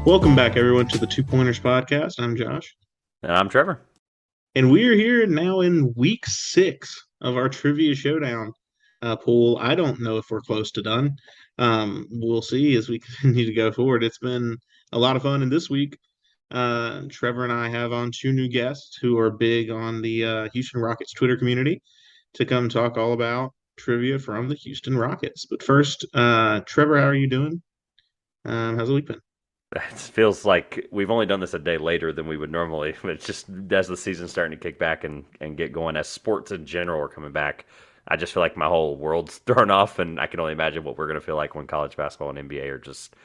Welcome back, everyone, to the Two Pointers podcast. I'm Josh, And I'm Trevor. and we are here now in week 6 of our Trivia Showdown pool. I don't know if we're close to done. We'll see as we continue to go forward. It's been a lot of fun, and this week, Trevor and I have on two new guests who are big on the Houston Rockets Twitter community to come talk all about trivia from the Houston Rockets. But first, Trevor, how are you doing? How's the week been? It feels like we've only done this a day later than we would normally. But it's just as the season's starting to kick back and get going, as sports in general are coming back, I just feel like my whole world's thrown off, and I can only imagine what we're going to feel like when college basketball and NBA are just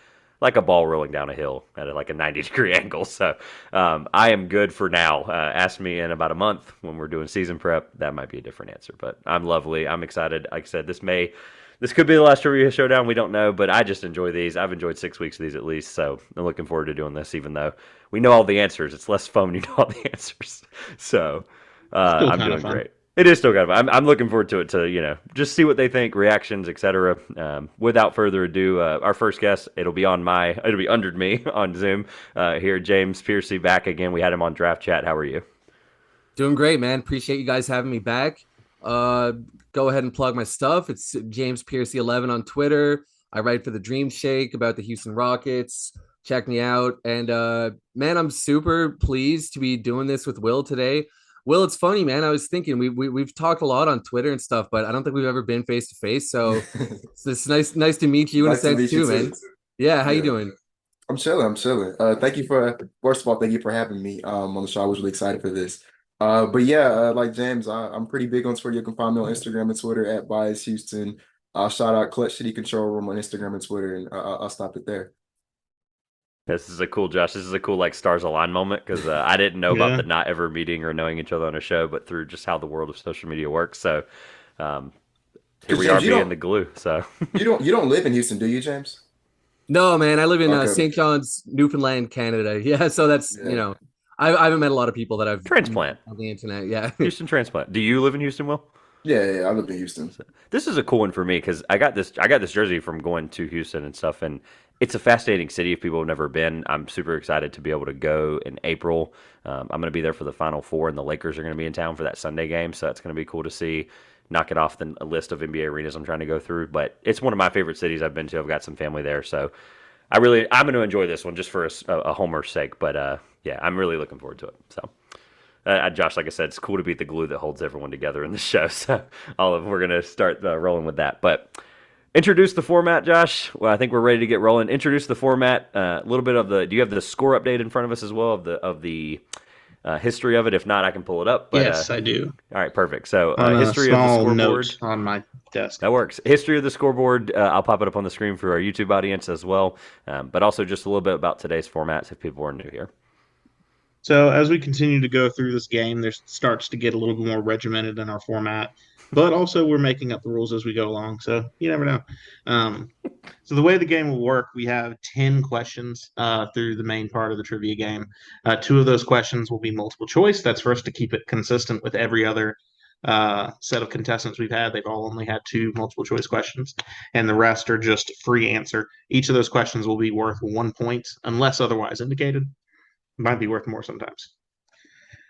like a ball rolling down a hill at like a 90-degree angle. So I am good for now. Ask me in about a month when we're doing season prep. That might be a different answer, but I'm lovely. I'm excited. Like I said, this could be the last trivia showdown. We don't know, but I just enjoy these. I've enjoyed 6 weeks of these at least, so I'm looking forward to doing this. Even though we know all the answers, it's less fun when you know all the answers. So Still I'm kind of doing fun. great. It is still kind of. I'm looking forward to it to just see what they think, reactions, etc. Without further ado, our first guest it'll be under me on Zoom here. James Piercey back again. We had him on Draft Chat. How are you? Doing great, man. Appreciate you guys having me back. Uh, Go ahead and plug my stuff. It's James Piercey 11 on Twitter. I write for the Dream Shake about the Houston Rockets. Check me out. And man, I'm super pleased to be doing this with Will today. Will, it's funny, man. I was thinking we've talked a lot on Twitter and stuff, but I don't think we've ever been face to face. So it's nice to meet you in a Nice to sense meet you too, man. too. Yeah, how you Yeah, doing? I'm chilling. I'm chilling. Thank you for first of all, thank you for having me on the show. I was really excited for this. But yeah, like James, I'm pretty big on Twitter. You can find me on Instagram and Twitter at Bias Houston. Shout out Clutch City Control Room on Instagram and Twitter, and I'll stop it there. This is a cool, Josh. This is a cool like stars align moment because I didn't know about Yeah. the not ever meeting or knowing each other on a show, but through just how the world of social media works. So um, here Because we are James, being the glue. So you don't live in Houston, do you, James? No, man, I live in Okay. St. John's, Newfoundland, Canada. Yeah, so that's Yeah. I haven't met a lot of people that I've met transplant, on the internet. Yeah. Houston transplant. Do you live in Houston, Will? Yeah, I live in Houston. This is a cool one for me because I got this jersey from going to Houston and stuff, and it's a fascinating city. If people have never been, I'm super excited to be able to go in April. I'm going to be there for the Final Four, and the Lakers are going to be in town for that Sunday game, so that's going to be cool to see. Knock it off the a list of NBA arenas I'm trying to go through, but it's one of my favorite cities I've been to. I've got some family there, so I'm going to enjoy this one just for a homer's sake. But yeah, I'm really looking forward to it. So. Josh, like I said, it's cool to be the glue that holds everyone together in the show. So we're going to start rolling with that. But introduce the format, Josh. Well, I think we're ready to get rolling. Introduce the format. A little bit of the. Do you have the score update in front of us as well of the history of it? If not, I can pull it up. But Yes, I do. all right, perfect. So On a history of the small scoreboard. note on my desk. That works. History of the scoreboard. I'll pop it up on the screen for our YouTube audience as well. But also just a little bit about today's formats if people are new here. So as we continue to go through this game, there starts to get a little bit more regimented in our format, but also we're making up the rules as we go along. So you never know. Um, so the way the game will work, we have 10 questions through the main part of the trivia game. Two of those questions will be multiple choice. That's for us to keep it consistent with every other set of contestants we've had. They've all only had two multiple choice questions, and the rest are just free answer. Each of those questions will be worth 1 point unless otherwise indicated. Might be worth more sometimes.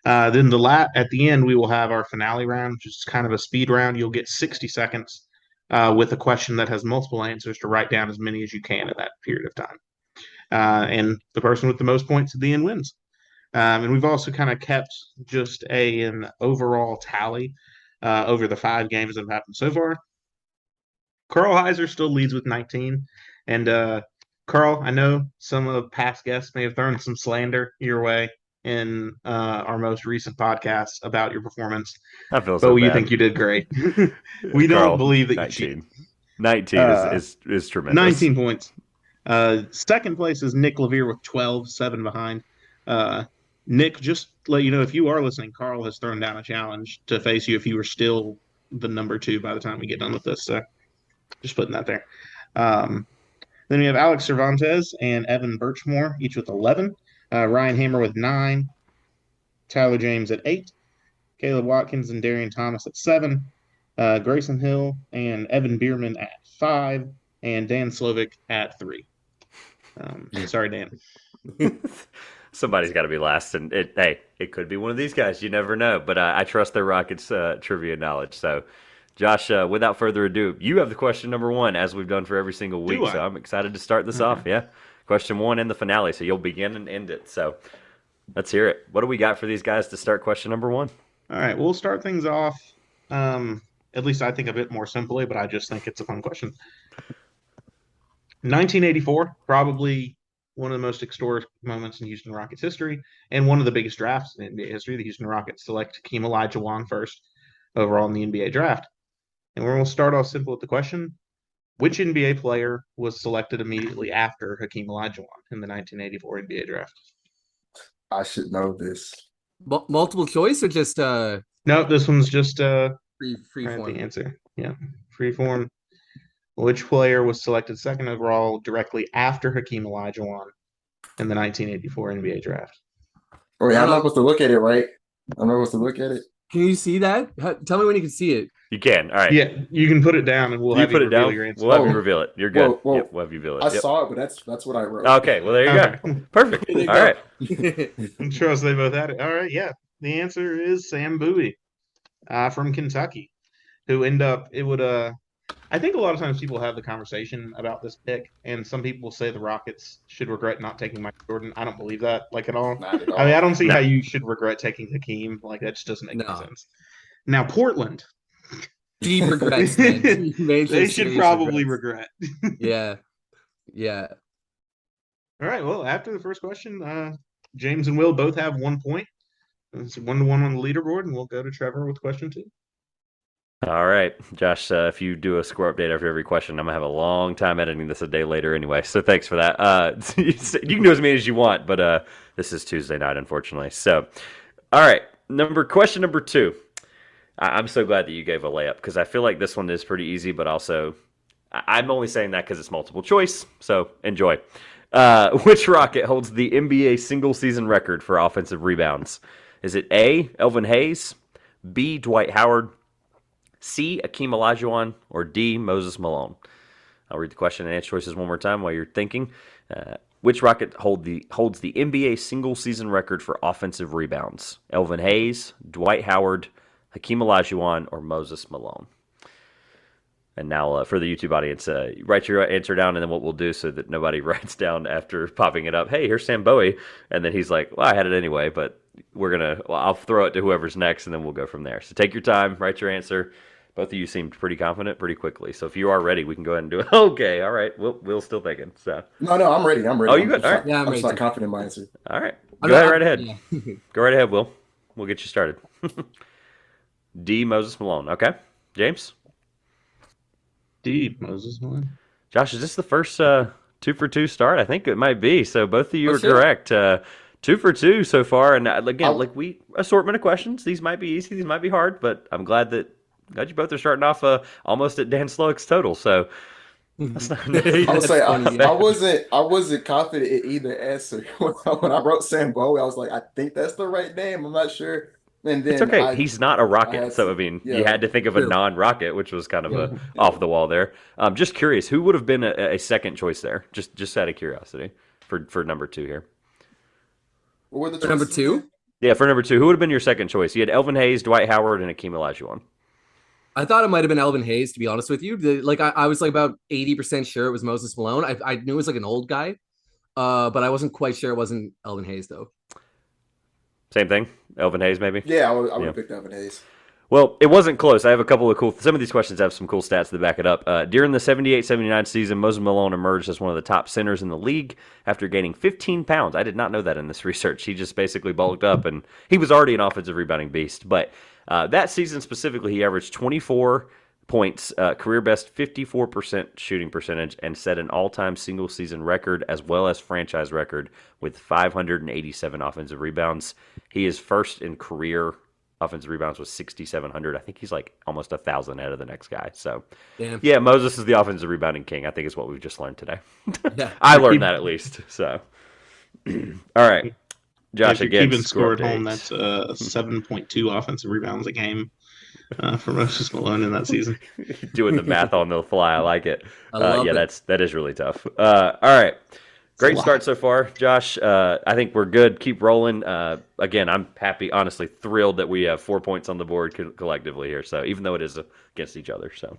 Then at the end, we will have our finale round, which is kind of a speed round. You'll get 60 seconds with a question that has multiple answers to write down as many as you can in that period of time. And the person with the most points at the end wins. And we've also kind of kept just an overall tally over the 5 games that have happened so far. Carl Heiser still leads with 19. And Carl, I know some of past guests may have thrown some slander your way in our most recent podcast about your performance, I feel but so we bad. think you did great. We don't Carl, believe that you cheated. 19. 19 Uh, is tremendous. 19 points. Second place is Nick Levere with 12, 7 behind. Nick, just let you know, if you are listening, Carl has thrown down a challenge to face you if you were still the number 2 by the time we get done with this. So just putting that there. Um, then we have Alex Cervantes and Evan Birchmore, each with 11. Ryan Hammer with 9. Tyler James at 8. Caleb Watkins and Darian Thomas at 7. Grayson Hill and Evan Bierman at 5. And Dan Slovic at 3. Sorry, Dan. Somebody's got to be last, and it could be one of these guys. You never know, but I trust their Rockets trivia knowledge. So, Josh, without further ado, you have the question number one, as we've done for every single week. So I'm excited to start this off. Yeah, question one in the finale. So you'll begin and end it. So let's hear it. What do we got for these guys to start question number one? All right, we'll start things off. At least I think a bit more simply, but I just think it's a fun question. 1984, probably one of the most historic moments in Houston Rockets history, and one of the biggest drafts in NBA history. The Houston Rockets select Hakeem Olajuwon first overall in the NBA draft. And we're going to start off simple with the question: which NBA player was selected immediately after Hakeem Olajuwon in the 1984 NBA draft? I should know this. Multiple choice or just No, this one's just free form? The answer. Yeah, free form. Which player was selected second overall directly after Hakeem Olajuwon in the 1984 NBA draft? Wait, I'm not supposed to look at it, right? I'm not supposed to look at it. Can you see that? Tell me when you can see it. You can. All right. Yeah, you can put it down, and we'll have you reveal your answer. We'll have you reveal it. You're good. Whoa. Yep, we'll have you reveal it. I saw it, but that's what I wrote. Okay, well, there you go. Perfect. All right. I'm sure they both had it. All right, yeah. The answer is Sam Bowie from Kentucky, who I think a lot of times people have the conversation about this pick, and some people say the Rockets should regret not taking Michael Jordan. I don't believe that, at all. Not at all. I mean, I don't see how you should regret taking Hakeem. That just doesn't make any sense. Now, Portland. Deep regrets, man. They should probably regret. Yeah. All right, well, after the first question, James and Will both have 1 point. It's 1-1 on the leaderboard, and we'll go to Trevor with question two. All right, Josh, if you do a score update after every question, I'm going to have a long time editing this a day later anyway, so thanks for that. You can do as many as you want, but this is Tuesday night, unfortunately. So, all right, question number two. I'm so glad that you gave a layup, because I feel like this one is pretty easy, but also I'm only saying that because it's multiple choice, so enjoy. Which Rocket holds the NBA single-season record for offensive rebounds? Is it A, Elvin Hayes, B, Dwight Howard, C, Hakeem Olajuwon, or D, Moses Malone? I'll read the question and answer choices one more time while you're thinking. Which Rocket holds the NBA single-season record for offensive rebounds? Elvin Hayes, Dwight Howard, Hakeem Olajuwon, or Moses Malone? And now for the YouTube audience, write your answer down, and then what we'll do so that nobody writes down after popping it up, hey, here's Sam Bowie, and then he's like, well, I had it anyway, but I'll throw it to whoever's next, and then we'll go from there. So take your time, write your answer. Both of you seemed pretty confident pretty quickly. So if you are ready, we can go ahead and do it. Okay, all right. Will's still thinking. So No, I'm ready. Oh, you good? All right. Yeah, I'm just not confident in my answer. All right. Go ahead, right ahead. Yeah. Go right ahead, Will. We'll get you started. D, Moses Malone. Okay. James? D, Moses Malone. Josh, is this the first 2 for 2 start? I think it might be. So both of you are correct. 2 for 2 so far. And again, assortment of questions. These might be easy. These might be hard. But I'm glad you both are starting off almost at Dan Slowick's total. So that's not. I would say I wasn't confident in either answer. When I wrote Sam Bowie, I was like, I think that's the right name. I'm not sure. And then it's okay. He's not a Rocket, so I mean, you had to think of a non-Rocket, which was kind of a off the wall there. Just curious, who would have been a second choice there? Just out of curiosity for number two here. What were the Number two? Yeah, for number two, who would have been your second choice? You had Elvin Hayes, Dwight Howard, and Hakeem Olajuwon. I thought it might have been Elvin Hayes, to be honest with you. I was about 80% sure it was Moses Malone. I knew it was an old guy, but I wasn't quite sure it wasn't Elvin Hayes, though. Same thing? Elvin Hayes, maybe? Yeah, I would have picked Elvin Hayes. Well, it wasn't close. I have a couple of some of these questions have some cool stats to back it up. During the 78-79 season, Moses Malone emerged as one of the top centers in the league after gaining 15 pounds. I did not know that in this research. He just basically bulked up, and he was already an offensive rebounding beast. But that season specifically, he averaged 24 points, career best 54% shooting percentage, and set an all-time single-season record as well as franchise record with 587 offensive rebounds. He is first in career offensive rebounds with 6,700. I think he's like almost 1,000 ahead of the next guy. So, yeah, Moses is the offensive rebounding king. I think is what we've just learned today. Yeah, I learned that at least. So, all right, Josh, again, keeping score at home. That's 7.2 offensive rebounds a game for Moses Malone in that season. Doing the math on the fly, I like it. That is really tough. All right, Great start so far, Josh. I think we're good. Keep rolling. Again, I'm happy, honestly, thrilled that we have 4 points on the board collectively here. So even though it is against each other, so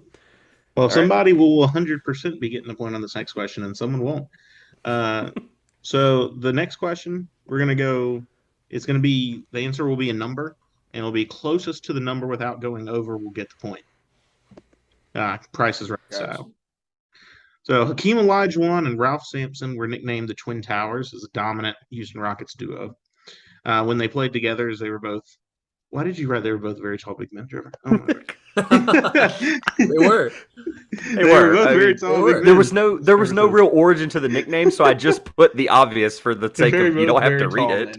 Well, somebody will 100% be getting a point on this next question, and someone won't. So the next question, we're gonna go. It's gonna be the answer will be a number, and it'll be closest to the number without going over. Will get the point. Price is right style. So Hakeem Olajuwon and Ralph Sampson were nicknamed the Twin Towers as a dominant Houston Rockets duo. When they played together, they were both. Why did you write they were both very tall big men, Trevor? Oh my They were. They were both very tall big men. There was no real origin to the nickname, so I just put the obvious for the sake of you don't have to read it.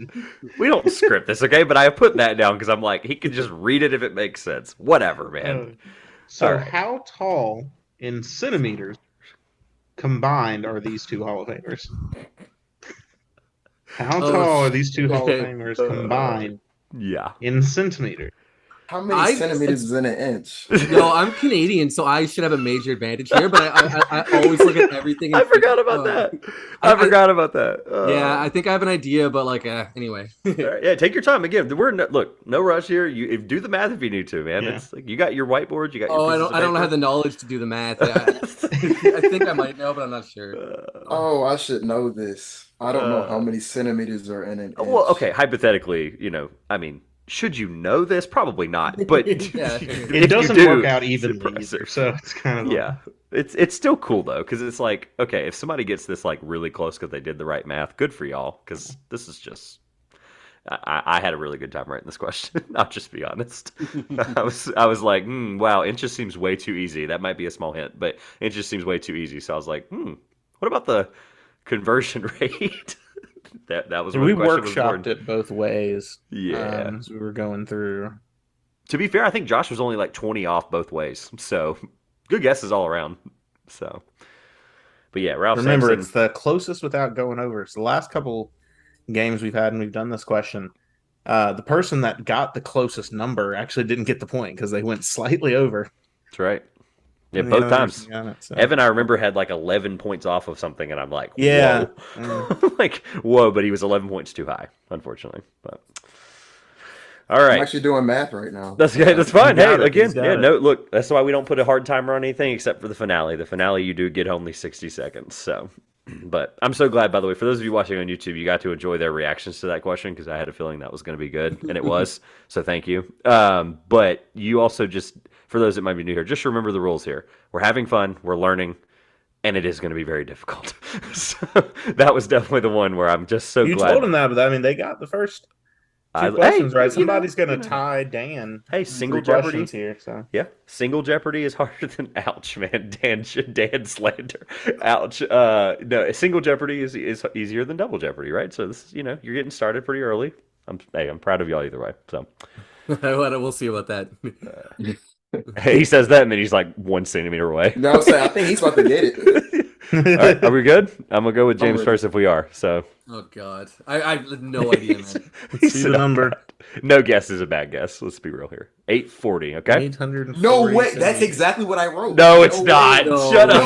We don't script this, okay? But I put that down because I'm like, he could just read it if it makes sense. Whatever, man. So how tall in centimeters combined are these two Hall of Famers? How tall are these two Hall of Famers combined? In centimeters. How many centimeters is in an inch? No, I'm Canadian, so I should have a major advantage here. But I always look at everything. I forgot about that. I forgot about that. Yeah, I think I have an idea, but like, anyway. Yeah, take your time. Again, no rush here. You do the math if you need to, man. Yeah. It's like you got your whiteboard. You got. I don't have the knowledge to do the math. I think I might know, but I'm not sure. I should know this. I don't know how many centimeters are in an inch. Well, okay, hypothetically, I mean. Should you know this? Probably not, but it doesn't work out evenly either, so it's kind of It's still cool though, because it's like, okay, if somebody gets this like really close because they did the right math, good for y'all. Because this is just, I had a really good time writing this question. I'll just be honest. I was like, wow, inches seems way too easy. That might be a small hint, but inches seems way too easy. So I was like, what about the conversion rate? That was we workshopped it both ways. Yeah, as we were going through. To be fair, I think Josh was only like 20 off both ways, so good guesses all around. So, but yeah, Ralph. Remember, Sampson, it's the closest without going over. It's the last couple games we've had, and we've done this question. The person that got the closest number actually didn't get the point because they went slightly over. That's right. Yeah, both times. Evan, I remember, had like 11 points off of something, and I'm like, whoa. Like, whoa, but he was 11 points too high, unfortunately. But all right. I'm actually doing math right now. That's good. That's fine. Hey, again, look, that's why we don't put a hard timer on anything except for the finale. The finale, you do get only 60 seconds. So, but I'm so glad, by the way, for those of you watching on YouTube, you got to enjoy their reactions to that question because I had a feeling that was going to be good, and it was. So thank you. But you also just, for those that might be new here, just remember the rules here. We're having fun. We're learning. And it is going to be very difficult. So that was definitely the one where I'm just so glad. You told them that, but I mean, they got the first two questions right. Somebody's going to tie Dan. Hey, single Jeopardy here. So yeah, single Jeopardy is harder than ouch, man. Dan slander, ouch. No, single Jeopardy is easier than double Jeopardy, right? So this is, you're getting started pretty early. I'm proud of y'all either way. So we'll see about that. He says that, and then he's like 1 centimeter away. No, I think he's about to get it. All right, are we good? I'm gonna go with James first if we are. So. Oh God, I have no idea, man. See the number. No guess is a bad guess. Let's be real here. 840. Okay. 840. No way. That's exactly what I wrote. No, it's not. No Shut up.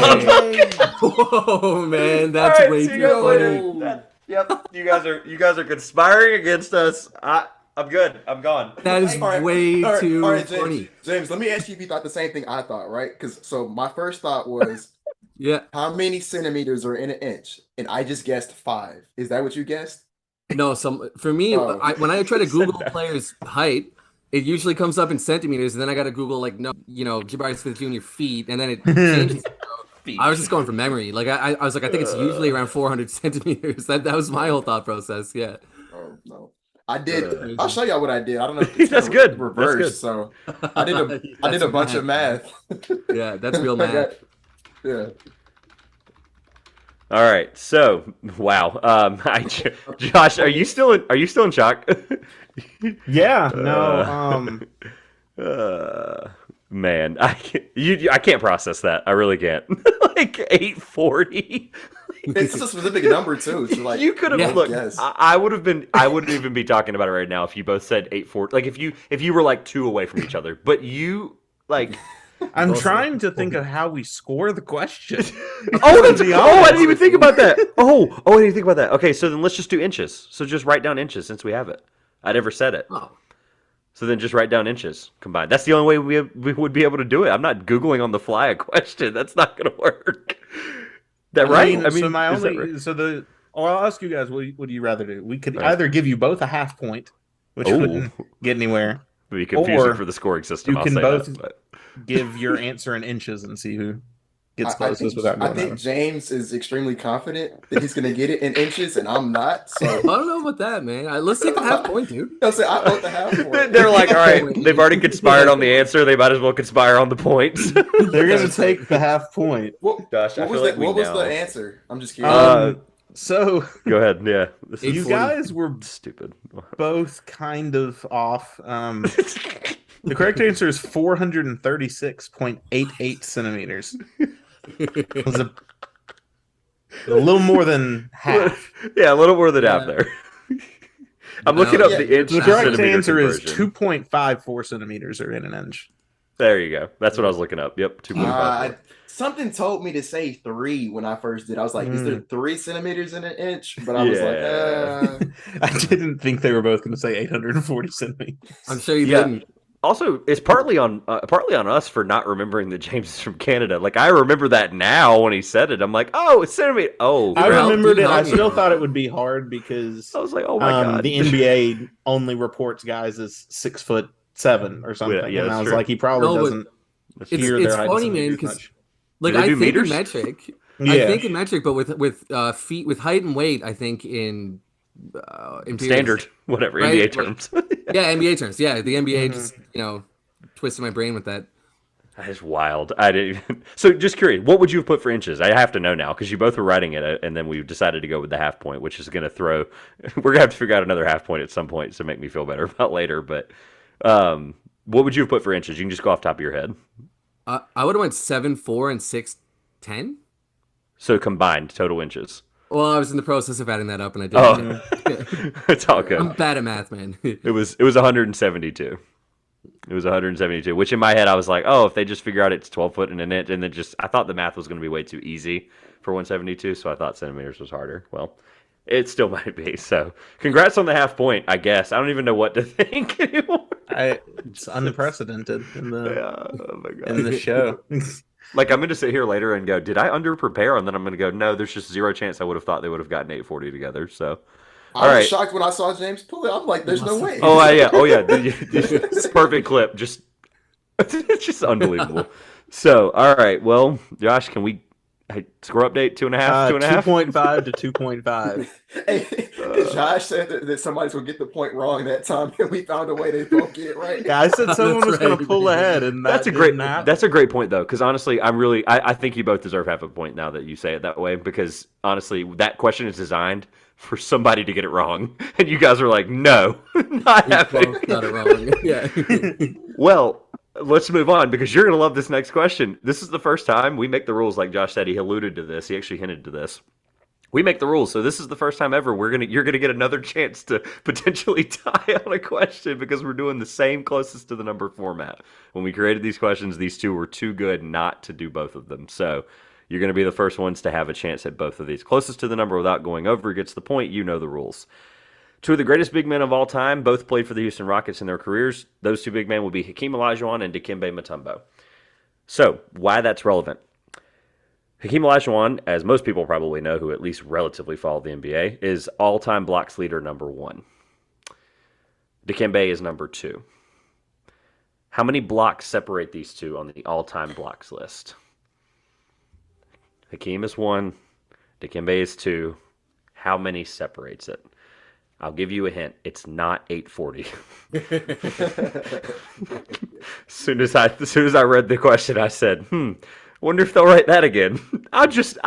Oh man, that's way too funny. Yep. You guys are conspiring against us. I'm good. I'm gone. That is way too funny. James, let me ask you if you thought the same thing I thought, right? Because my first thought was, how many centimeters are in an inch? And I just guessed 5. Is that what you guessed? No, for me, when I try to Google players' height, it usually comes up in centimeters, and then I got to Google Jabari Smith Jr. feet, and then it changes. I was just going from memory. Like I was like, I think it's usually around 400 centimeters. That was my whole thought process. Yeah. Oh no. I did. I'll show y'all what I did. I don't know if it's that's good. Reverse. That's good. So I did a bunch of math. Yeah, that's real math. Yeah. All right. So, wow. Josh, are you still in shock? Yeah. No. Man, I can't process that. I really can't. Like 840. It's a specific number too. So like you could have looked. I wouldn't even be talking about it right now if you both said 840. Like if you were like 2 away from each other, but you like I'm Also- trying to think of how we score the question. Oh, To be I honest didn't even with think you. about that. Oh, I didn't even think about that. Okay, so then let's just do inches. So just write down inches since we have it. I never said it. Oh, So then just write down inches combined. That's the only way we would be able to do it. I'm not Googling on the fly a question. That's not going to work. That right? So my is that only right? so the or I'll ask you guys, what do you rather do? We could All right. either give you both a half point, which Ooh. wouldn't get anywhere. It'd be confusing Or for the scoring system. you I'll can say both that. But. give your answer in inches and see who gets I closest think without I going think over. James is extremely confident that he's gonna get it in inches, and I'm not. So I don't know about that, man. Let's take the half point, dude. I'll say I vote the half point. They're like, all right, Wait. they've already conspired on the answer. They might as well conspire on the points. They're gonna take the half point. Gosh, I what was feel like the, we what was now- the answer? I'm just curious. So Go ahead. Yeah, this is you 840. guys were stupid. both kind of off. The correct answer is 436.88 centimeters. It was a little more than half. Yeah, a little more than half Yeah. there. I'm No, looking up yeah, the inch The to correct centimeter answer is conversion. 2.54 centimeters or in an inch. There you go. That's what I was looking up. Yep, 2.5. Something told me to say 3 when I first did. I was like, is there 3 centimeters in an inch? But I was Yeah. I didn't think they were both going to say 840 centimeters. I'm sure you Yeah. didn't. Also, it's partly on us for not remembering that James is from Canada. Like I remember that now when he said it. I'm like, oh, it's centimeter. Oh, I Help, remembered dude, it. I help me. still thought it would be hard because I was like, oh my god. the NBA only reports guys as 6'7" or something. yeah, and I that's was true. like, he probably No, but doesn't That's It's true. hear their height funny, in man, centimeters 'cause much. like Do they I do think in meters? metric. Yeah. I think in metric, but with feet with height and weight, I think in imperial. Standard, whatever, Right? NBA terms. Yeah, NBA terms. Yeah, the NBA Mhm. just twisted my brain with that. That is wild. I didn't even... So, just curious, what would you have put for inches? I have to know now because you both were writing it, and then we decided to go with the half point, which is going to throw. We're gonna have to figure out another half point at some point to make me feel better about later. But what would you have put for inches? You can just go off the top of your head. I would have went 7'4" and 6'10". So combined total inches. Well, I was in the process of adding that up, and I Oh, didn't. it's all I'm good. bad at math, man. It was 172. It was 172, which in my head I was like, oh, if they just figure out it's 12 foot and an inch, and then I thought the math was going to be way too easy for 172, so I thought centimeters was harder. Well, it still might be. So, congrats on the half point. I guess I don't even know what to think anymore. It's unprecedented in the Oh my god! in the show. Like I'm going to sit here later and go, did I under prepare? And then I'm going to go, no, there's just zero chance I would have thought they would have gotten 840 together. So, I all was right. shocked when I saw James pull it. I'm like, there's no way. Oh yeah, perfect clip. Just it's just unbelievable. So, all right, well, Josh, can we score update 2.5, 2.5? 2.5 to 2.5. Hey, Josh said that somebody's gonna get the point wrong that time, and we found a way to both get it right. Yeah, I said someone was That's going to right. pull ahead, and That's a that great. didn't happen. That's a great point, though, because honestly, I think you both deserve half a point now that you say it that way. Because honestly, that question is designed for somebody to get it wrong, and you guys are like, no, not We happening. both got it wrong. Yeah. Well, let's move on because you're going to love this next question. This is the first time we make the rules. Like Josh said, he alluded to this. He actually hinted to this. We make the rules, so this is the first time ever you're gonna get another chance to potentially tie on a question because we're doing the same closest to the number format. When we created these questions, these two were too good not to do both of them. So you're gonna be the first ones to have a chance at both of these. Closest to the number without going over gets the point. You know the rules. Two of the greatest big men of all time, both played for the Houston Rockets in their careers. Those two big men will be Hakeem Olajuwon and Dikembe Mutombo. So why that's relevant? Hakeem Olajuwon, as most people probably know who at least relatively follow the NBA, is all-time blocks leader number 1. Dikembe is number 2. How many blocks separate these two on the all-time blocks list? Hakeem is 1. Dikembe is 2. How many separates it? I'll give you a hint. It's not 840. As soon as I read the question, I said, wonder if they'll write that again. I'll just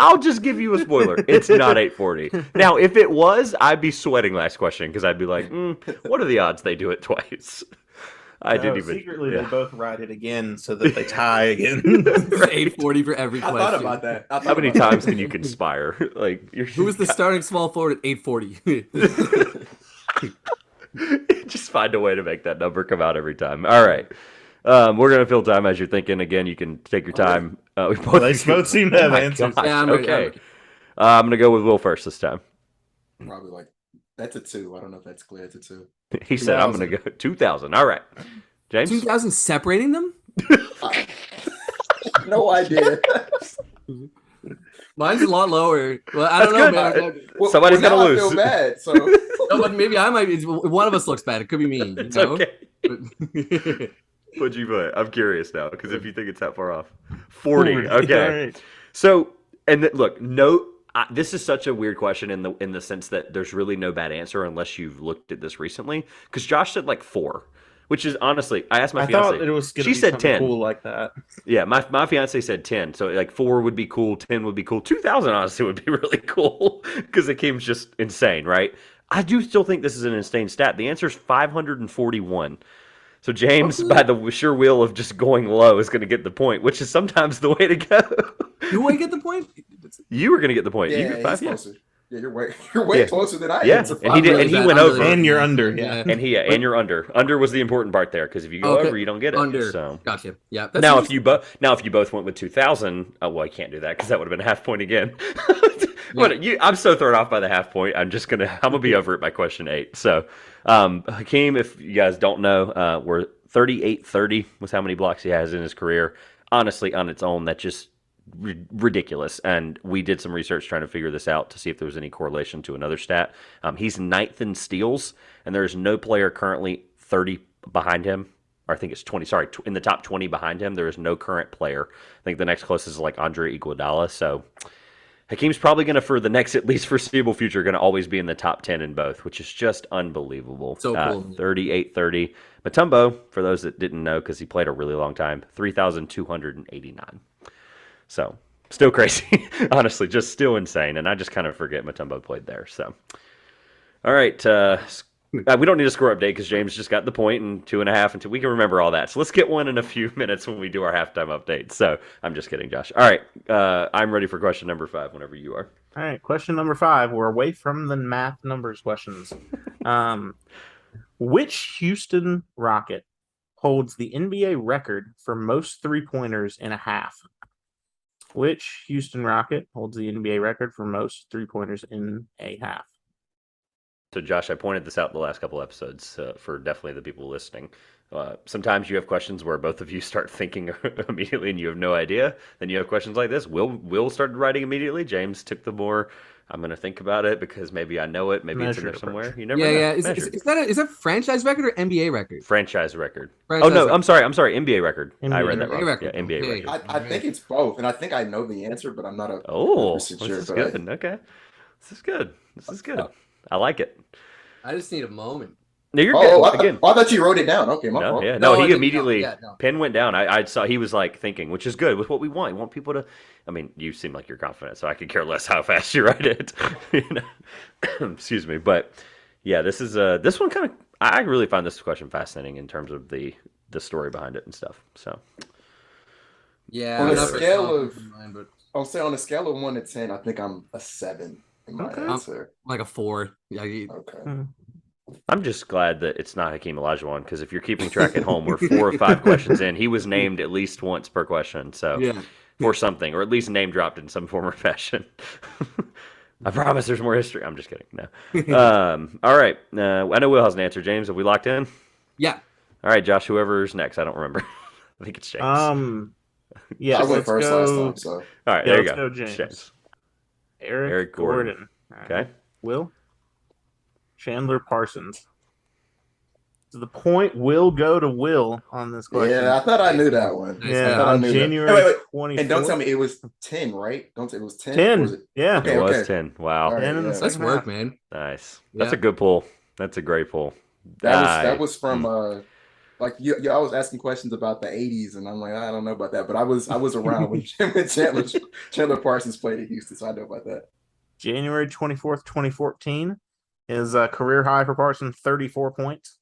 give you a spoiler. It's not 840. Now, if it was, I'd be sweating last question because I'd be like, what are the odds they do it twice? I didn't even. Secretly, yeah. they both write it again so that they tie again. 840 for every I question. thought about that. How many times can you conspire? Like, Who was the starting small forward at 840? just find a way to make that number come out every time. All right. We're gonna fill time as you're thinking. Again, you can take your time. We both seem to have my answers. gosh, Yeah, I'm ready, okay. I'm gonna go with Will first this time. Probably like that's a 2. I don't know if that's clear. It's a 2. He said, "I'm gonna go 2000." All right, James. 2000 separating them? No idea. Mine's a lot lower. Well, I don't know, man. Somebody's now gotta I lose. feel bad. So No, but maybe I might be. One of us looks bad. It could be me. You It's know? okay. What'd you put? I'm curious now because if you think it's that far off, 40. Okay. All right. So, and look, this is such a weird question in the sense that there's really no bad answer unless you've looked at this recently. Because Josh said like 4, which is honestly, I asked my I fiance. thought it was going to She be said something 10. cool like that. Yeah, my fiance said 10. So like 4 would be cool, 10 would be cool, 2000 honestly would be really cool because it came just insane, right? I do still think this is an insane stat. The answer is 541. So James, by the sheer will of just going low, is going to get the point, which is sometimes the way to go. Do I get the point? You were going to get the point. You yeah, get he's 5, closer. Yeah, you're way Yeah. closer than I am. Yeah, So and he did, and he bad. went I'm over. really And you're bad. under, yeah. And and you're under. Under was the important part there because if you go Okay. over, you don't get it. Under. So Gotcha. Yeah. now if you both went with 2000, oh well, I can't do that because that would have been a half point again. I'm so thrown off by the half point. I'm gonna be over it by question 8. So Hakeem, if you guys don't know, we're 38-30 was how many blocks he has in his career. Honestly, on its own, that's just ridiculous. And we did some research trying to figure this out to see if there was any correlation to another stat. He's 9th in steals, and there's no player currently 30 behind him. Or I think it's 20. Sorry, in the top 20 behind him, there is no current player. I think the next closest is like Andre Iguodala. So Hakeem's probably going to, for the next at least foreseeable future, going to always be in the top 10 in both, which is just unbelievable. So cool. 38-30. Mutombo, for those that didn't know, because he played a really long time, 3,289. So still crazy, honestly, just still insane. And I just kind of forget Mutombo played there. So, all right. We don't need a score update because James just got the point and 2.5 and 2. We can remember all that. So let's get one in a few minutes when we do our halftime update. So I'm just kidding, Josh. All right. I'm ready for question number 5 whenever you are. All right, question number 5. We're away from the math numbers questions. Which Houston Rocket holds the NBA record for most three-pointers in a half? Which Houston Rocket holds the NBA record for most three-pointers in a half? So, Josh, I pointed this out the last couple episodes for definitely the people listening. Sometimes you have questions where both of you start thinking immediately and you have no idea. Then you have questions like this. Will started writing immediately. James took the more, I'm going to think about it because maybe I know it. Maybe it's in there somewhere. You never know. Yeah. Is that franchise record or NBA record? Franchise record. Franchise record. record. I'm sorry. NBA record. NBA I read that wrong. record. Yeah, NBA Okay. record. I think it's both, and I think I know the answer, but I'm not a This sure. is good. Okay. This is good. I like it. I just need a moment. No, you're good. I thought you wrote it down. Okay, my No, fault. yeah, No, I he didn't. immediately No. pen went down. I saw he was like thinking, which is good with what we want. We want people to. I mean, you seem like you're confident, so I could care less how fast you write it. Excuse me, but yeah, this is this one kind of. I really find this question fascinating in terms of the story behind it and stuff. So Yeah. On I'm a not scale very of- confident in mine, but I'll say on a scale of 1 to 10, I think I'm a 7 in my Okay. answer. like a 4. Yeah. Okay. I'm just glad that it's not Hakeem Olajuwon because if you're keeping track at home, we're 4 or 5 questions in. He was named at least once per question, so Yeah. for something, or at least name dropped in some form or fashion. I promise there's more history. I'm just kidding. No. All right. I know Will has an answer. James, have we locked in? Yeah. All right, Josh. Whoever's next, I don't remember. I think it's James. Yeah, I went let's first go. last time, so All right, yeah, there you let's go. go, James. James. Eric Gordon. All right. Okay. Will Chandler Parsons. So the point will go to Will on this question. yeah, I thought I knew that one. Nice. I Yeah, thought I on knew that. January Hey, wait. 24th. And don't tell me it was 10, right? Don't say it was 10. 10. Or was it? Yeah. Okay. It was 10. Wow. All right, 10 in the yeah. second Nice work, half. man. Nice. That's Yeah. a good pull. That's a great pull. That was from like you I was asking questions about the 80s, and I'm like, I don't know about that, but I was around when Chandler Parsons played at Houston, so I know about that. January 24th, 2014 is a career high for Parsons, 34 points.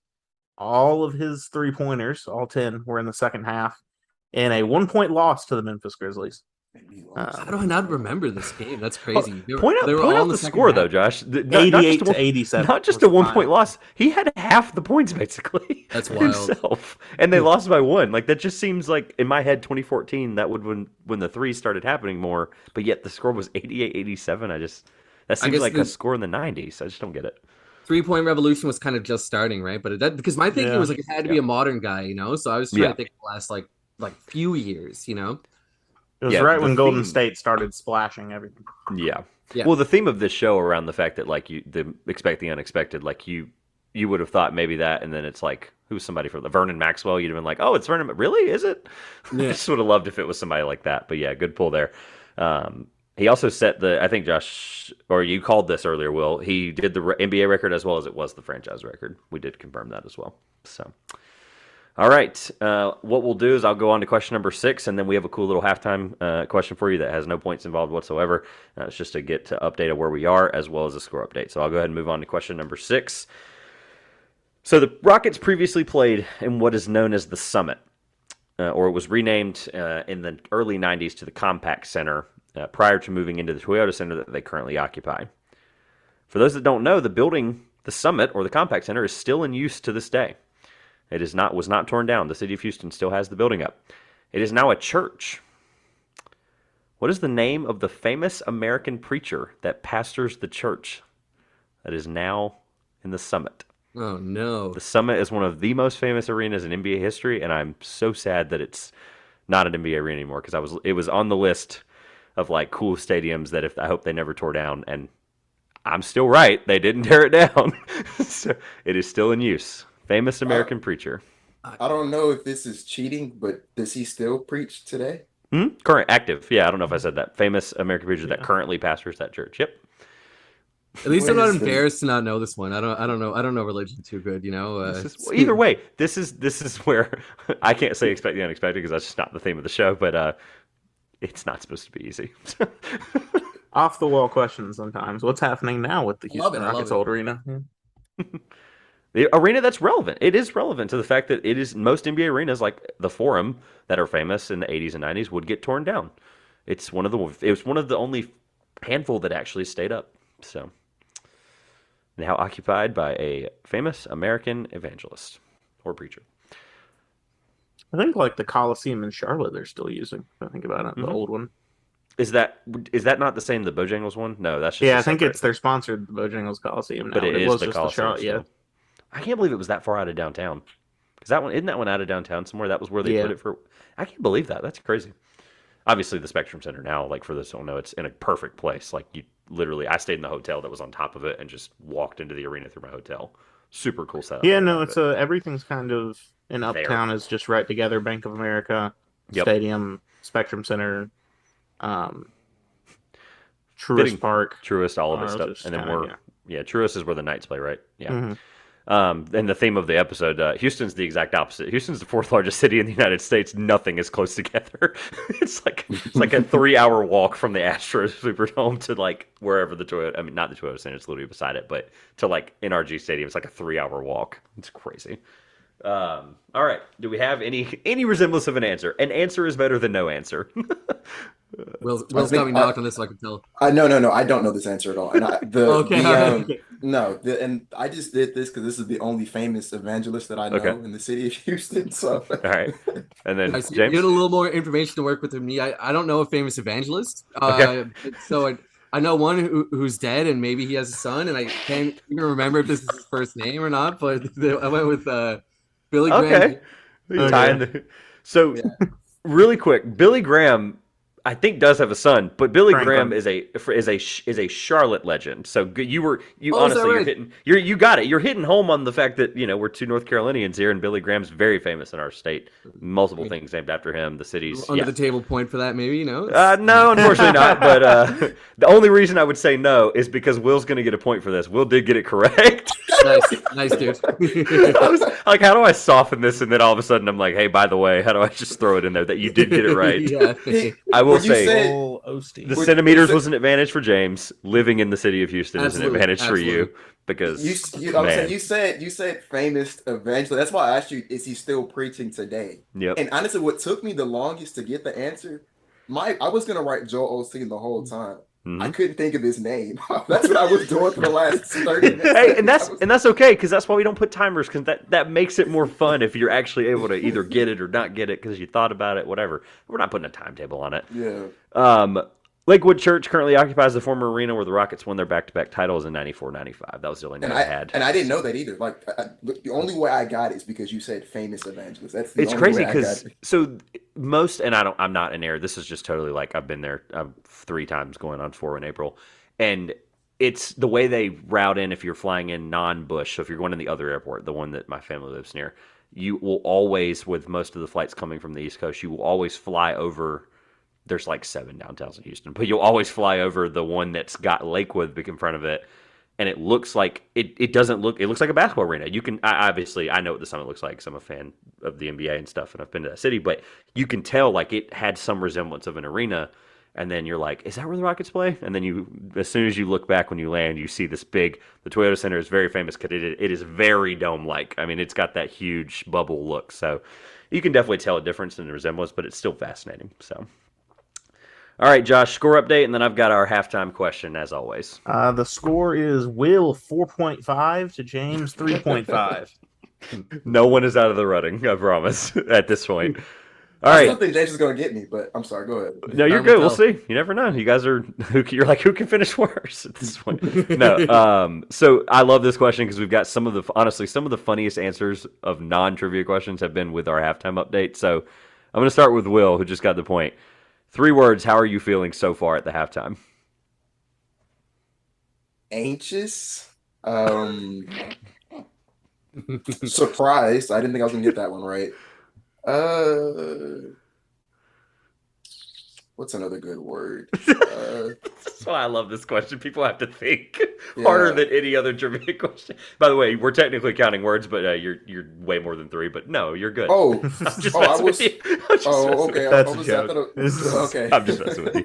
All of his three-pointers, all 10, were in the second half, and a 1-point loss to the Memphis Grizzlies. How do I not remember this game? That's crazy. Point They were out all in the second score half. though, Josh. Not 88 just to 87. not just was a the 1-point final. loss. He had half the points basically. That's wild. Himself, and they lost by 1. Like that just seems like in my head 2014 that would when the threes started happening more, but yet the score was 88-87. That seems guess like the- a score in the 90s. I just don't get it. 3-point revolution was kind of just starting, right? But because my thinking Yeah. was like it had to be a modern guy, you know. So I was trying Yeah. to think the last like few years, you know. It was Yeah, right the when Golden theme- State started splashing everything. Yeah. Yeah. Well, the theme of this show around the fact that like the expect the unexpected, like you would have thought maybe that, and then it's like who's somebody from the Vernon Maxwell? You'd have been like, oh, it's Vernon. Really? Is it? I Yeah. just would have loved if it was somebody like that. But yeah, good pull there. He also set I think Josh, or you called this earlier, Will. He did the NBA record as well as it was the franchise record. We did confirm that as well. So. All right. What we'll do is I'll go on to question number 6, and then we have a cool little halftime question for you that has no points involved whatsoever. It's just to get to update of where we are as well as a score update. So I'll go ahead and move on to question number 6. So the Rockets previously played in what is known as the Summit, or it was renamed in the early 90s to the Compact Center prior to moving into the Toyota Center that they currently occupy. For those that don't know, the building, the Summit or the Compact Center, is still in use to this day. It was not torn down. The city of Houston still has the building up. It is now a church. What is the name of the famous American preacher that pastors the church that is now in the Summit? Oh no. The Summit is one of the most famous arenas in NBA history, and I'm so sad that it's not an NBA arena anymore because it was on the list of like cool stadiums that I hope they never tore down, and I'm still right. They didn't tear it down. So it is still in use. Famous American preacher. I don't know if this is cheating, but does he still preach today? Current active. Yeah, I don't know if I said that. Famous American preacher that currently pastors that church. Yep. At least What I'm not is the- embarrassed to not know this one. I don't know religion too good, you know. Either way, this is where I can't say expect the unexpected because that's just not the theme of the show. But it's not supposed to be easy. Off the wall questions sometimes. What's happening now with the Love Houston it, I love Rockets it. old arena? The arena that's relevant. It is relevant to the fact that it is most NBA arenas like the Forum that are famous in the 80s and 90s would get torn down. It was one of the only handful that actually stayed up. So now occupied by a famous American evangelist or preacher. I think like the Coliseum in Charlotte they're still using. If I think about it, the old one. Is that not the same the Bojangles one? No, that's just Yeah, a I think separate- they're sponsored the Bojangles Coliseum now. but it is was the just Coliseum. Charlotte. Yeah, still. I can't believe it was that far out of downtown. Because isn't that one out of downtown somewhere? That was where they put it for. I can't believe that. That's crazy. Obviously, the Spectrum Center now, like for those who don't know, it's in a perfect place. Like you literally, I stayed in the hotel that was on top of it and just walked into the arena through my hotel. Super cool setup. yeah. No, it's everything's kind of in Uptown is just right together. Bank of America Stadium, Spectrum Center, Truist Park, Truist, all of it stuff, and then Truist is where the Knights play, right? Yeah. Mm-hmm. And the theme of the episode, Houston's the exact opposite. Houston's the 4th largest city in the United States. Nothing is close together. It's like a 3-hour walk from the Astros Superdome to like wherever the Toyota. I mean, not the Toyota Center; it's literally beside it, but to like NRG Stadium, it's like a 3-hour walk. It's crazy. All right. Do we have any resemblance of an answer? An answer is better than no answer. Will's got me knocked on this, so I can tell. No, I don't know this answer at all. And Okay. and I just did this because this is the only famous evangelist that I know in the city of Houston. So, all right, and then I see, James, you get a little more information to work with than me. I don't know a famous evangelist. So I know one who's dead, and maybe he has a son, and I can't even remember if this is his first name or not. But I went with Billy Graham. So, really quick, Billy Graham, I think does have a son, but Billy Franklin. Graham is a Charlotte legend. So you Oh, honestly is that right? you got it. You're hitting home on the fact that we're 2 North Carolinians here, and Billy Graham's very famous in our state. Multiple things named after him. The cities Under the table point for that, maybe, no, unfortunately not. But the only reason I would say no is because Will's going to get a point for this. Will did get it correct. nice, dude. I was like, how do I soften this? And then all of a sudden, I'm like, hey, by the way, how do I just throw it in there that you did get it right? Yeah. I will Would you say say- the centimeters was an advantage for James. Living in the city of Houston is an Absolutely, advantage for you because you said famous evangelist. That's why I asked you, is he still preaching today? Yep. And honestly, what took me the longest to get the answer I was gonna write Joel Osteen the whole time. I Mhm. couldn't think of his name. That's what I was doing for the last 30 minutes. Hey, and I was, that's okay because that's why we don't put timers because that makes it more fun if you're actually able to either get it or not get it because you thought about it, whatever. We're not putting a timetable on it. yeah. Um, Lakewood Church currently occupies the former arena where the Rockets won their back-to-back titles in 94, 95. That was the only note I had. And I didn't know that either. Like the only way I got it is because you said famous evangelist. That's the It's only crazy way I got because it. most, and I'm not in error. This is just totally like I've been there 3 times going on 4 in April, and it's the way they route in if you're flying in non-Bush. So if you're going to the other airport, the one that my family lives near, you will always, with most of the flights coming from the East Coast, you will always fly over. There's like 7 downtowns in Houston, but you'll always fly over the one that's got Lakewood in front of it, and it looks like it doesn't look. It looks like a basketball arena. You can obviously I know what the Summit looks like because I'm a fan of the NBA and stuff, and I've been to that city. But you can tell like it had some resemblance of an arena, and then you're like, is that where the Rockets play? And then as soon as you look back when you land, you see this big. The Toyota Center is very famous because it is very dome like. I mean, it's got that huge bubble look, so you can definitely tell a difference in the resemblance, but it's still fascinating. So. All right, Josh, score update, and then I've got our halftime question as always. The score is Will 4.5 to James 3.5. No one is out of the running, I promise, at this point. All I right. still think James is gonna get me, but I'm sorry. Go ahead. No, you're Time good. will We'll tell. see. You never know. You guys are you're like who can finish worse at this point. No. So I love this question because we've got some of the funniest answers of non-trivia questions have been with our halftime update. So I'm going to start with Will, who just got the point. 3 words. How are you feeling so far at the halftime? Anxious. Surprised. I didn't think I was gonna get that one right. Uh, what's another good word? That's why I love this question. People have to think Yeah. harder than any other trivia question. By the way, we're technically counting words, but you're way more than 3. But no, you're good. Oh, I'm just oh, I messing with was. you. I'm just Oh, messing with okay. you. That's I a was. joke. Okay. I'm just messing with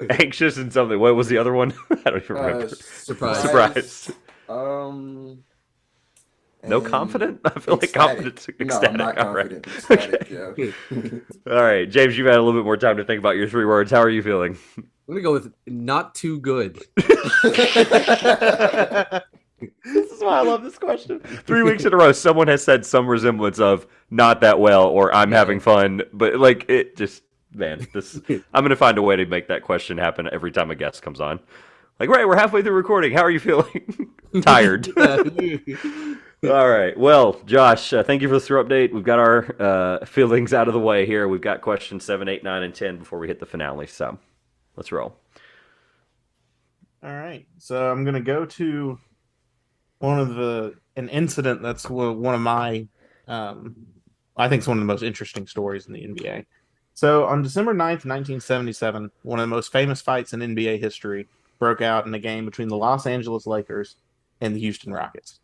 you. Anxious and something. What was the other one? I don't even remember. Surprise. Surprised. Um, No and confident? I feel like ecstatic. confident. No, I'm Ecstatic. not All right. confident. Ecstatic. Okay. Yeah. All right, James, you've had a little bit more time to think about your 3 words. How are you feeling? I'm gonna go with not too good. This is why I love this question. 3 weeks in a row, someone has said some resemblance of not that well or I'm having fun, but like it just, man, this. I'm gonna find a way to make that question happen every time a guest comes on. Like, right, we're halfway through recording. How are you feeling? Tired. All right. Well, Josh, thank you for the throw update. We've got our feelings out of the way here. We've got questions 7, 8, 9, and 10 before we hit the finale. So let's roll. All right. So I'm going to go to an incident that's one of my, I think it's one of the most interesting stories in the NBA. So on December 9th, 1977, one of the most famous fights in NBA history broke out in a game between the Los Angeles Lakers and the Houston Rockets.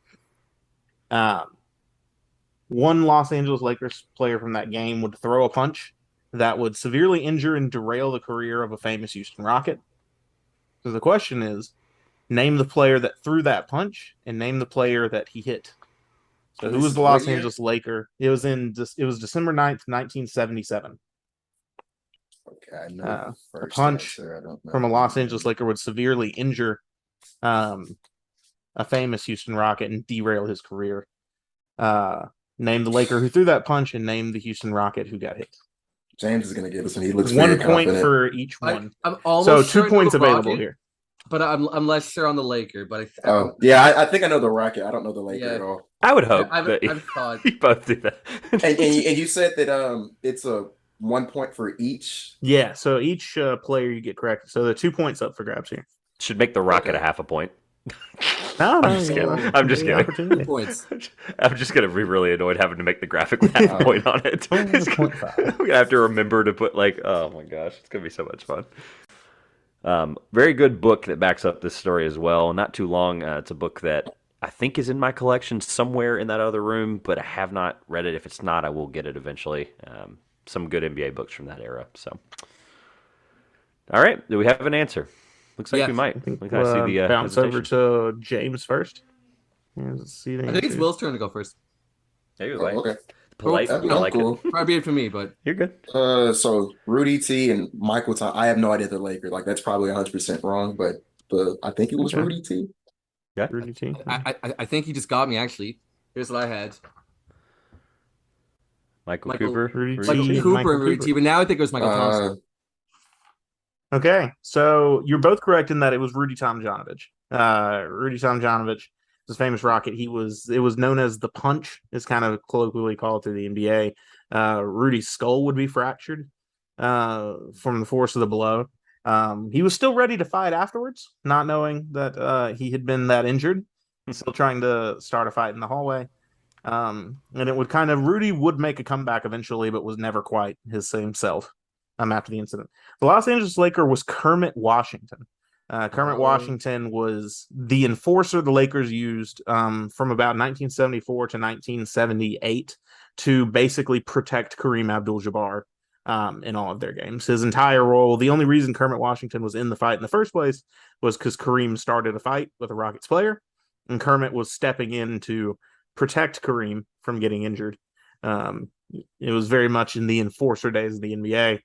One Los Angeles Lakers player from that game would throw a punch that would severely injure and derail the career of a famous Houston Rocket. So the question is, name the player that threw that punch and name the player that he hit. So who was the Los Angeles Laker? It was December 9th, 1977. Okay, I know A the first punch answer. I don't know. from a Los Angeles Laker would severely injure a famous Houston Rocket and derail his career. Name the Laker who threw that punch and name the Houston Rocket who got hit. James is going to give us one. He looks 1 very point confident. for each one. I'm almost So sure 2 I know points the available Rocket, here. but I'm less sure on the Laker. But Oh, yeah, I think I know the Rocket. I don't know the Laker Yeah. at all. I would hope I've that thought. you both do that. And you said that it's a 1 point for each. Yeah, so each player you get correct. So the 2 points up for grabs here. Should make the Rocket Okay. a half a point. No, I'm just kidding. I'm just kidding. 2 points. I'm just gonna be really annoyed having to make the graphic with half a point on it. Only It's 0.5. I'm gonna have to remember to put like, oh my gosh, it's gonna be so much fun. Very good book that backs up this story as well. Not too long. It's a book that I think is in my collection somewhere in that other room, but I have not read it. If it's not, I will get it eventually. Some good NBA books from that era. So, all right, do we have an answer? Looks like Yes. we might. I think We kinda see the bounce over hesitation. to James first. Yeah, let's see the I think it's answer. Will's turn to go first. Maybe Oh, wait. okay. polite. That'd be I like cool. it. Probably it for me, but You're good. So Rudy T and Michael Thomas. I have no idea the Lakers. Like that's probably 100% wrong, but I think it was Okay. Rudy T. Yeah. Rudy T. I think he just got me actually. Here's what I had. Michael Michael- Cooper. Rudy Rudy Michael T. T. Cooper Michael and Rudy Cooper. T, but now I think it was Michael Thompson. Okay, so you're both correct in that it was Rudy Tomjanovich. Rudy Tomjanovich was a famous Rocket. It was known as the punch, is kind of colloquially called through the NBA. Rudy's skull would be fractured from the force of the blow. He was still ready to fight afterwards, not knowing that he had been that injured. Still trying to start a fight in the hallway. And it would Rudy would make a comeback eventually, but was never quite his same self after the incident. The Los Angeles Laker was Kermit Washington. Kermit Washington was the enforcer the Lakers used from about 1974 to 1978 to basically protect Kareem Abdul-Jabbar in all of their games. His entire role, the only reason Kermit Washington was in the fight in the first place was because Kareem started a fight with a Rockets player, and Kermit was stepping in to protect Kareem from getting injured. It was very much in the enforcer days of the NBA,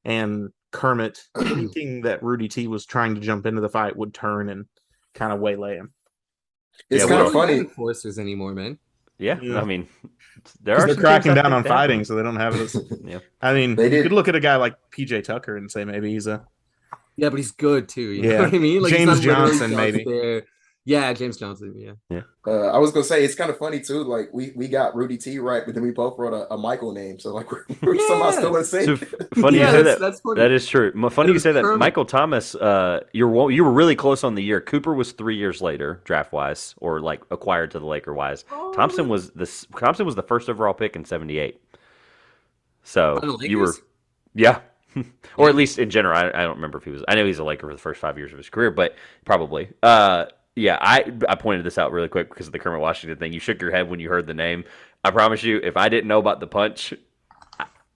and Kermit, thinking that Rudy T was trying to jump into the fight, would turn and kind of waylay him. It's Yeah, kind We of don't have funny. enforcers anymore, man. Yeah. Yeah. I mean, Because they're some cracking teams I down think on they have fighting, one. so they don't have it as. Yeah. I mean, They you did. could look at a guy like PJ Tucker and say maybe he's a. Yeah, but he's good too. You Yeah. know what I mean? Like, he's James not literally Johnson, just maybe. there. Yeah, James Johnson. Yeah. I was gonna say it's kind of funny too. Like we got Rudy T right, but then we both wrote a Michael name, so like we're somehow still in So sync. funny Yeah, you say that's- that. that's funny. That is true. Funny It you was say that. Kermit. Michael Thomas, you were really close on the year. Cooper was 3 years later, draft wise, or like acquired to the Laker wise. Thompson was the first overall pick in '78. So By the you were, Lakers? yeah, or at least in general. I don't remember if he was. I know he's a Laker for the first 5 years of his career, but probably. Yeah, I pointed this out really quick because of the Kermit Washington thing. You shook your head when you heard the name. I promise you, if I didn't know about the punch,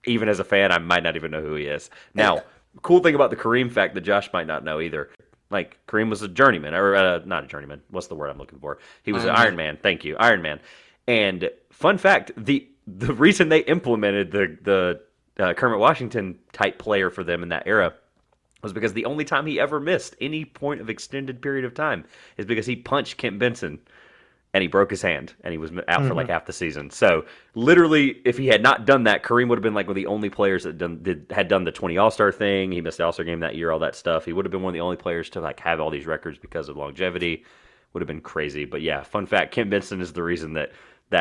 even as a fan, I might not even know who he is. Now, cool thing about the Kareem fact that Josh might not know either. Like, Kareem was a journeyman, or not a journeyman. What's the word I'm looking for? He was an Iron Man. Thank you, Iron Man. And fun fact, the reason they implemented the Kermit Washington type player for them in that era was because the only time he ever missed any point of extended period of time is because he punched Kent Benson and he broke his hand and he was out for like half the season. So literally, if he had not done that, Kareem would have been like one of the only players that had done the 20 All-Star thing. He missed the All-Star game that year, all that stuff. He would have been one of the only players to like have all these records because of longevity. Would have been crazy. But yeah, fun fact, Kent Benson is the reason that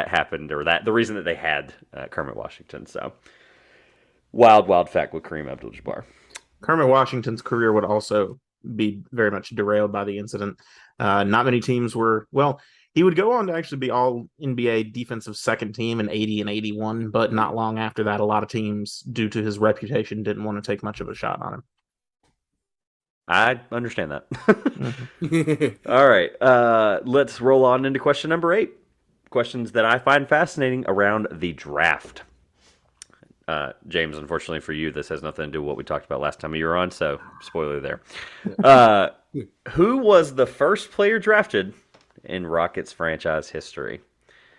happened, or the reason that they had Kermit Washington. So wild fact with Kareem Abdul-Jabbar. Kermit Washington's career would also be very much derailed by the incident. Not many teams were, well, he would go on to actually be all NBA defensive second team in 80 and 81, but not long after that, a lot of teams, due to his reputation, didn't want to take much of a shot on him. I understand that. All right, let's roll on into question number 8. Questions that I find fascinating around the draft. James, unfortunately for you, this has nothing to do with what we talked about last time you were on, so spoiler there. Who was the first player drafted in Rockets franchise history?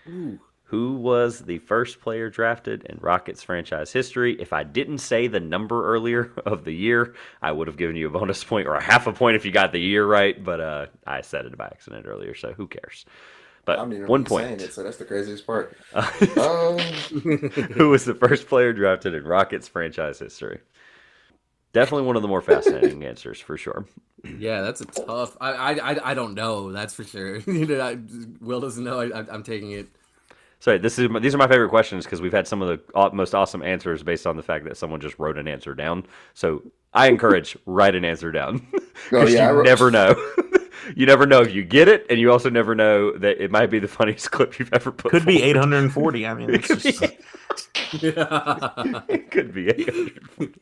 Ooh. Who was the first player drafted in Rockets franchise history? If I didn't say the number earlier of the year, I would have given you a bonus point or a half a point if you got the year right, but I said it by accident earlier, so who cares? But I'm even 1 saying point. it, so that's the craziest part. Who was the first player drafted in Rockets franchise history? Definitely one of the more fascinating answers for sure. Yeah, that's a tough. I don't know. That's for sure. Will doesn't know. I'm taking it. Sorry, these are my favorite questions because we've had some of the most awesome answers based on the fact that someone just wrote an answer down. So I encourage write an answer down because you never know. You never know if you get it, and you also never know that it might be the funniest clip you've ever put. Could be forward. 840. I mean, it's just... It could be 840.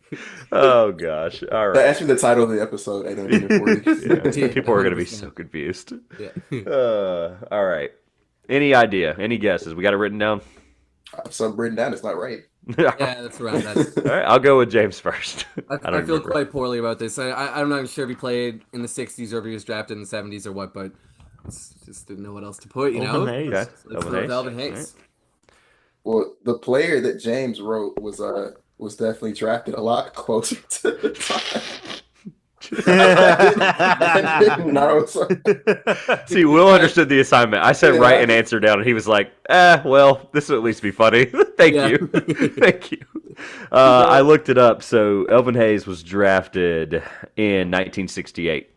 Oh gosh! All right. That actually the title of the episode, 840. Yeah, people are going to be so confused. Yeah. All right. Any idea? Any guesses? We got it written down? I have something written down. It's not right. Yeah, that's right. That's, All right, I'll go with James first. I don't feel remember. quite poorly about this. I'm not even sure if he played in the 60s or if he was drafted in the 70s or what, but just didn't know what else to put, you know? Hayes. Okay. Let's go with Elvin Hayes. Well, the player that James wrote was definitely drafted a lot closer to the time. I didn't know. So, See, Will understood the assignment. I said yeah, write an answer down, and he was like, well, this will at least be funny. Thank Yeah. you. Thank you. I looked it up. So Elvin Hayes was drafted in 1968.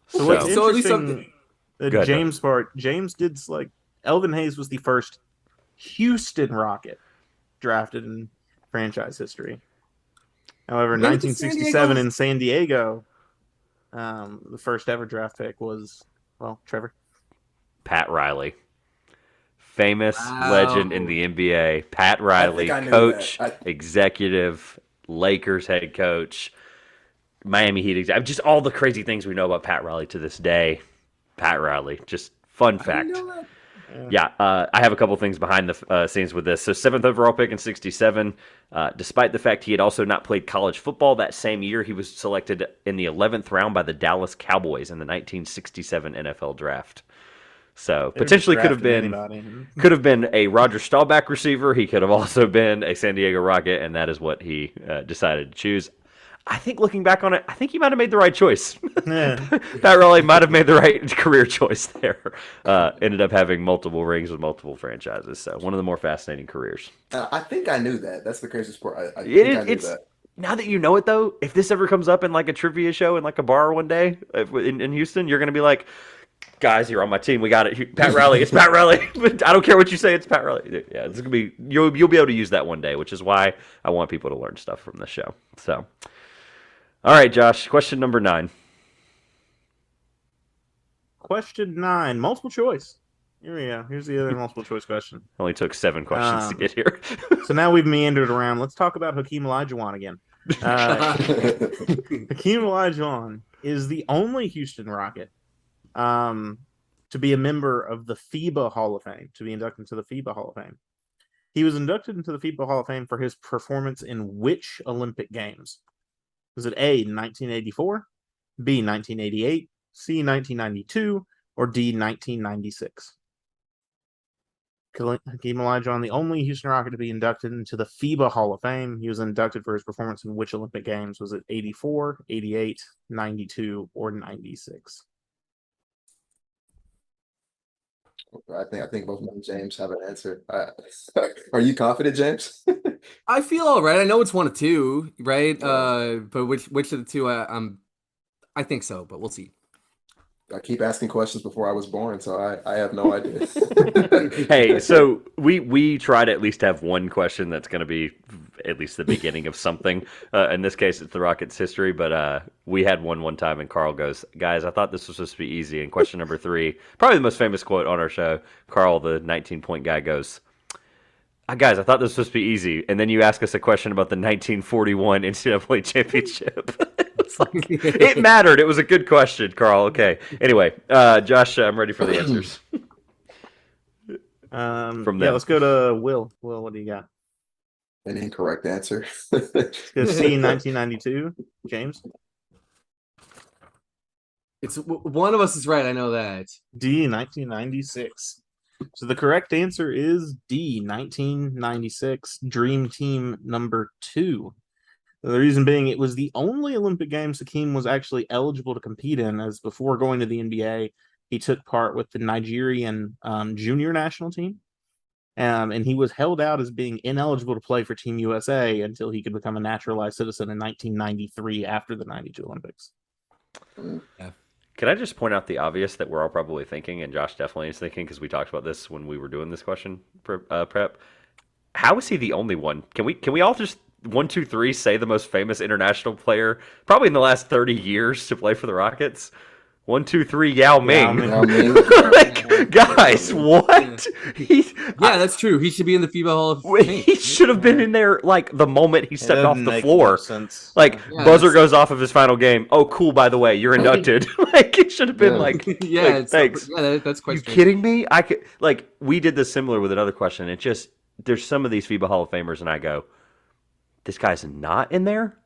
So what's So at least interesting, Go ahead, James part, James did like Elvin Hayes was the first Houston Rocket drafted in franchise history. However, in Where did the San 1967 Diego- in San Diego, the first ever draft pick was, well, Trevor. Pat Riley. Famous Wow. legend in the NBA. Pat Riley, I knew coach, that. executive, Lakers head coach, Miami Heat executive. Just all the crazy things we know about Pat Riley to this day. Pat Riley, just fun I fact. didn't know that. Yeah, I have a couple things behind the scenes with this. So, 7th overall pick in 67. Despite the fact he had also not played college football that same year, he was selected in the 11th round by the Dallas Cowboys in the 1967 NFL draft. So, They were potentially just could have drafting been a Roger Staubach receiver. He could have also been a San Diego Rocket, and that is what he decided to choose. I think looking back on it, I think he might have made the right choice. Yeah. Pat Riley might have made the right career choice there. Ended up having multiple rings with multiple franchises. So one of the more fascinating careers. I think I knew that. That's the craziest part. I It think is. I knew It's that. now that you know it though. If this ever comes up in like a trivia show in like a bar one day in Houston, you're gonna be like, guys, you're on my team. We got it. Pat Riley. It's Pat Riley. I don't care what you say. It's Pat Riley. Yeah, it's gonna be. You'll be able to use that one day, which is why I want people to learn stuff from this show. So. All right, Josh, question number 9. Question 9, multiple choice. Here we go. Here's the other multiple choice question. Only took 7 questions to get here. So now we've meandered around. Let's talk about Hakeem Olajuwon again. Hakeem Olajuwon is the only Houston Rocket to be a member of the FIBA Hall of Fame, to be inducted into the FIBA Hall of Fame. He was inducted into the FIBA Hall of Fame for his performance in which Olympic Games? Was it A, 1984, B, 1988, C, 1992, or D, 1996? Hakeem Olajuwon, the only Houston Rocket to be inducted into the FIBA Hall of Fame. He was inducted for his performance in which Olympic Games? Was it 84, 88, 92, or 96? I think both me and James have an answer. Are you confident, James? I feel all right. I know it's one of two, right? Yeah. But which of the two? I think so, but we'll see. I keep asking questions before I was born, so I have no idea. Hey, so we try to at least have one question that's going to be at least the beginning of something. In this case, it's the Rockets' history, but we had one time, and Carl goes, guys, I thought this was supposed to be easy. And question number 3, probably the most famous quote on our show, Carl, the 19-point guy, goes, guys, I thought this was supposed to be easy. And then you ask us a question about the 1941 NCAA championship. It's like, it mattered. It was a good question, Carl. Okay. Anyway, Josh, I'm ready for the answers. From Yeah, them. let's go to Will. Will, what do you got? An incorrect answer. Go C, 1992. James? It's one of us is right. I know that. D, 1996. So the correct answer is D, 1996, Dream Team number 2. The reason being, it was the only Olympic Games Hakeem was actually eligible to compete in, as before going to the NBA, he took part with the Nigerian junior national team. And he was held out as being ineligible to play for Team USA until he could become a naturalized citizen in 1993 after the 92 Olympics. Yeah. Can I just point out the obvious that we're all probably thinking, and Josh definitely is thinking because we talked about this when we were doing this question prep. How is he the only one? Can we all just 1, 2, 3 say the most famous international player probably in the last 30 years to play for the Rockets? 1, 2, 3, Yao Ming. Yao Ming. Like, guys, what? Yeah, that's true. He should be in the FIBA Hall of Fame. He should have been in there like the moment he stepped off the floor. Like, Yeah, buzzer goes off of his final game. Oh, cool, by the way, you're inducted. Like, it should have been like, yeah, like, thanks. Yeah, that's quite You strange. kidding me? I could, like, we did this similar with another question. It just, there's some of these FIBA Hall of Famers, and I go, this guy's not in there?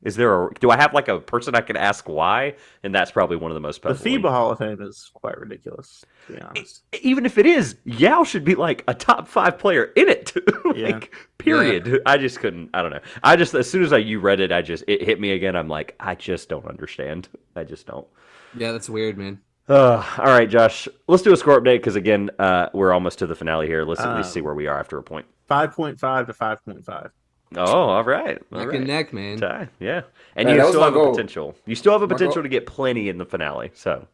Do I have like a person I can ask why? And that's probably one of the most The puzzling. FIBA Hall of Fame is quite ridiculous, to be honest. Even if it is, Yao should be like a top 5 player in it. Yeah. Period. Yeah. I just couldn't. I don't know. As soon as you read it, it hit me again. I'm like, I just don't understand. I just don't. Yeah, that's weird, man. All right, Josh. Let's do a score update because again, we're almost to the finale here. Let's at least see where we are after a point. 5.5 to 5.5. Oh, all right. Neck and neck, man. Tie. Yeah. And you still have a potential. You still have a potential to get plenty in the finale. So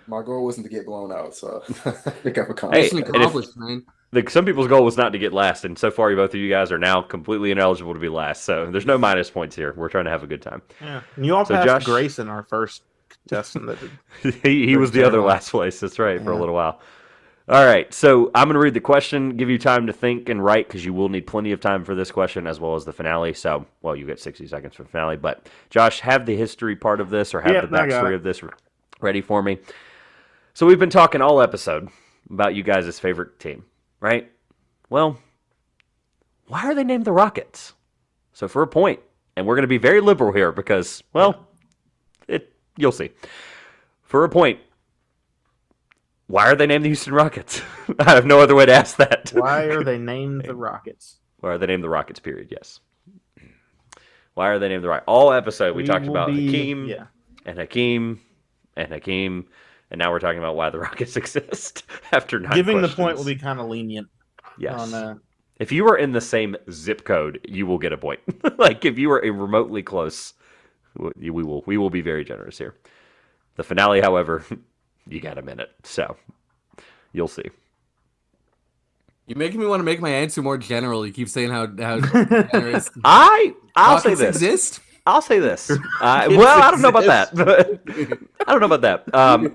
my goal wasn't to get blown out, so I think I've accomplished. Mission accomplished, man. Some people's goal was not to get last, and so far, both of you guys are now completely ineligible to be last. So there's no minus points here. We're trying to have a good time. Yeah, and you all passed Grayson, our first contestant. That he was the other last place. That's right, for a little while. All right, so I'm going to read the question, give you time to think and write because you will need plenty of time for this question as well as the finale. So, well, you get 60 seconds for the finale. But, Josh, have the history part of this or have the backstory of this ready for me. So we've been talking all episode about you guys' favorite team, right? Well, why are they named the Rockets? So for a point, and we're going to be very liberal here because, well, you'll see. For a point, why are they named the Houston Rockets? I have no other way to ask that. Why are they named the Rockets? Why are they named the Rockets, period, yes. Why are they named the Rockets? All episode we talked about Hakeem and Hakeem and Hakeem, and now we're talking about why the Rockets exist after 9 Giving questions. The point will be kind of lenient. Yes. If you are in the same zip code, you will get a point. Like, if you are remotely close, we will be very generous here. The finale, however... You got a minute, so you'll see. You're making me want to make my answer more general. You keep saying how generous. I'll say this. Exist? I'll say this. I don't know about that. I don't know about that.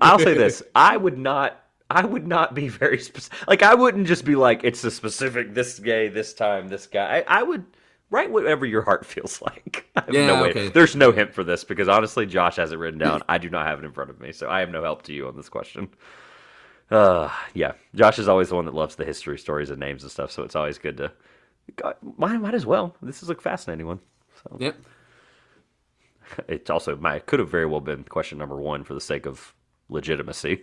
I'll say this. I would not be very specific. Like, I wouldn't just be like, it's a specific this gay, this time, this guy. I would write whatever your heart feels like. I have no way. Okay. There's no hint for this because honestly, Josh has it written down. I do not have it in front of me, so I have no help to you on this question. Yeah. Josh is always the one that loves the history stories and names and stuff, so it's always good to. Might as well. This is a fascinating one. So. Yep. It also could have very well been question number 1 for the sake of legitimacy.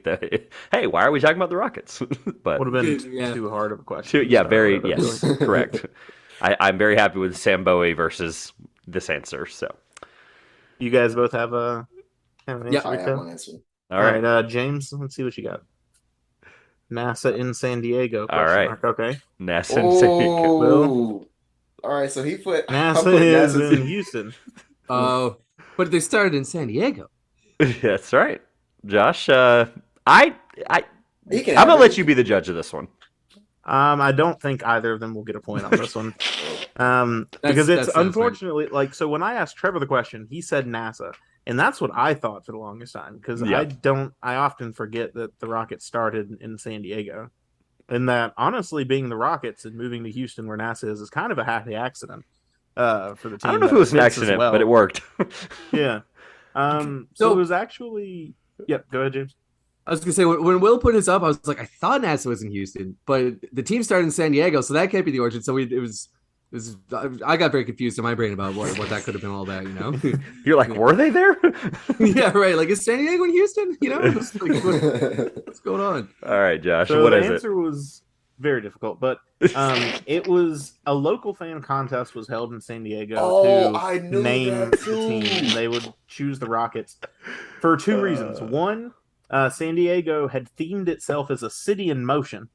Hey, why are we talking about the Rockets? But would have been too hard of a question. Yes, correct. I'm very happy with Sam Bowie versus this answer. So, you guys both have an answer. Yeah, I have one answer. All right, James. Let's see what you got. NASA in San Diego. All right. Mark. Okay. NASA in San Diego. Will. All right, so he put NASA is in Houston. Oh, but they started in San Diego. That's right, Josh. I'm gonna let you be the judge of this one. I don't think either of them will get a point on this one. Because it's unfortunately like, so when I asked Trevor the question, he said NASA, and that's what I thought for the longest time because I often forget that the Rockets started in San Diego, and that honestly being the Rockets and moving to Houston where NASA is kind of a happy accident for the team. I don't know if it was an accident, but it worked. Yeah. So it was actually. Yep. Go ahead, James. I was gonna say when Will put his up, I was like, I thought NASA was in Houston, but the team started in San Diego, so that can't be the origin. So it was. I got very confused in my brain about what that could have been all about. You know, you're like, were they there? Yeah, right. Like, is San Diego in Houston? You know, what's going on? All right, Josh. So what the is it? answer was very difficult, but it was a local fan contest was held in San Diego to name the team. They would choose the Rockets for 2 reasons. One, San Diego had themed itself as a city in motion,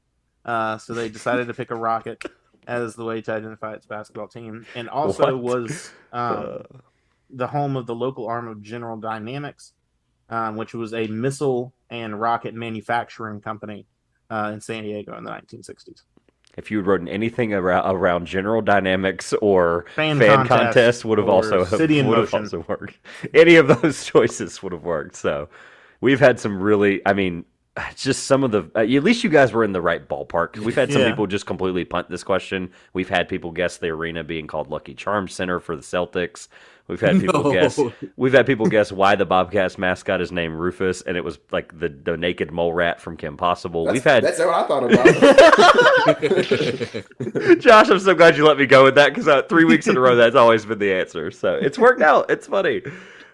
so they decided to pick a rocket as the way to identify its basketball team, and also was the home of the local arm of General Dynamics, which was a missile and rocket manufacturing company in San Diego in the 1960s. If you had written anything around General Dynamics or fan contest would have also worked. Any of those choices would have worked. So we've had some really, just some of the, at least you guys were in the right ballpark. We've had some people just completely punt this question. We've had people guess the arena being called Lucky Charms Center for the Celtics. We've had people No. guess. We've had people guess why the Bobcats mascot is named Rufus, and it was like the naked mole rat from Kim Possible. That's what I thought about. Josh, I'm so glad you let me go with that because 3 weeks in a row that's always been the answer. So it's worked out. It's funny.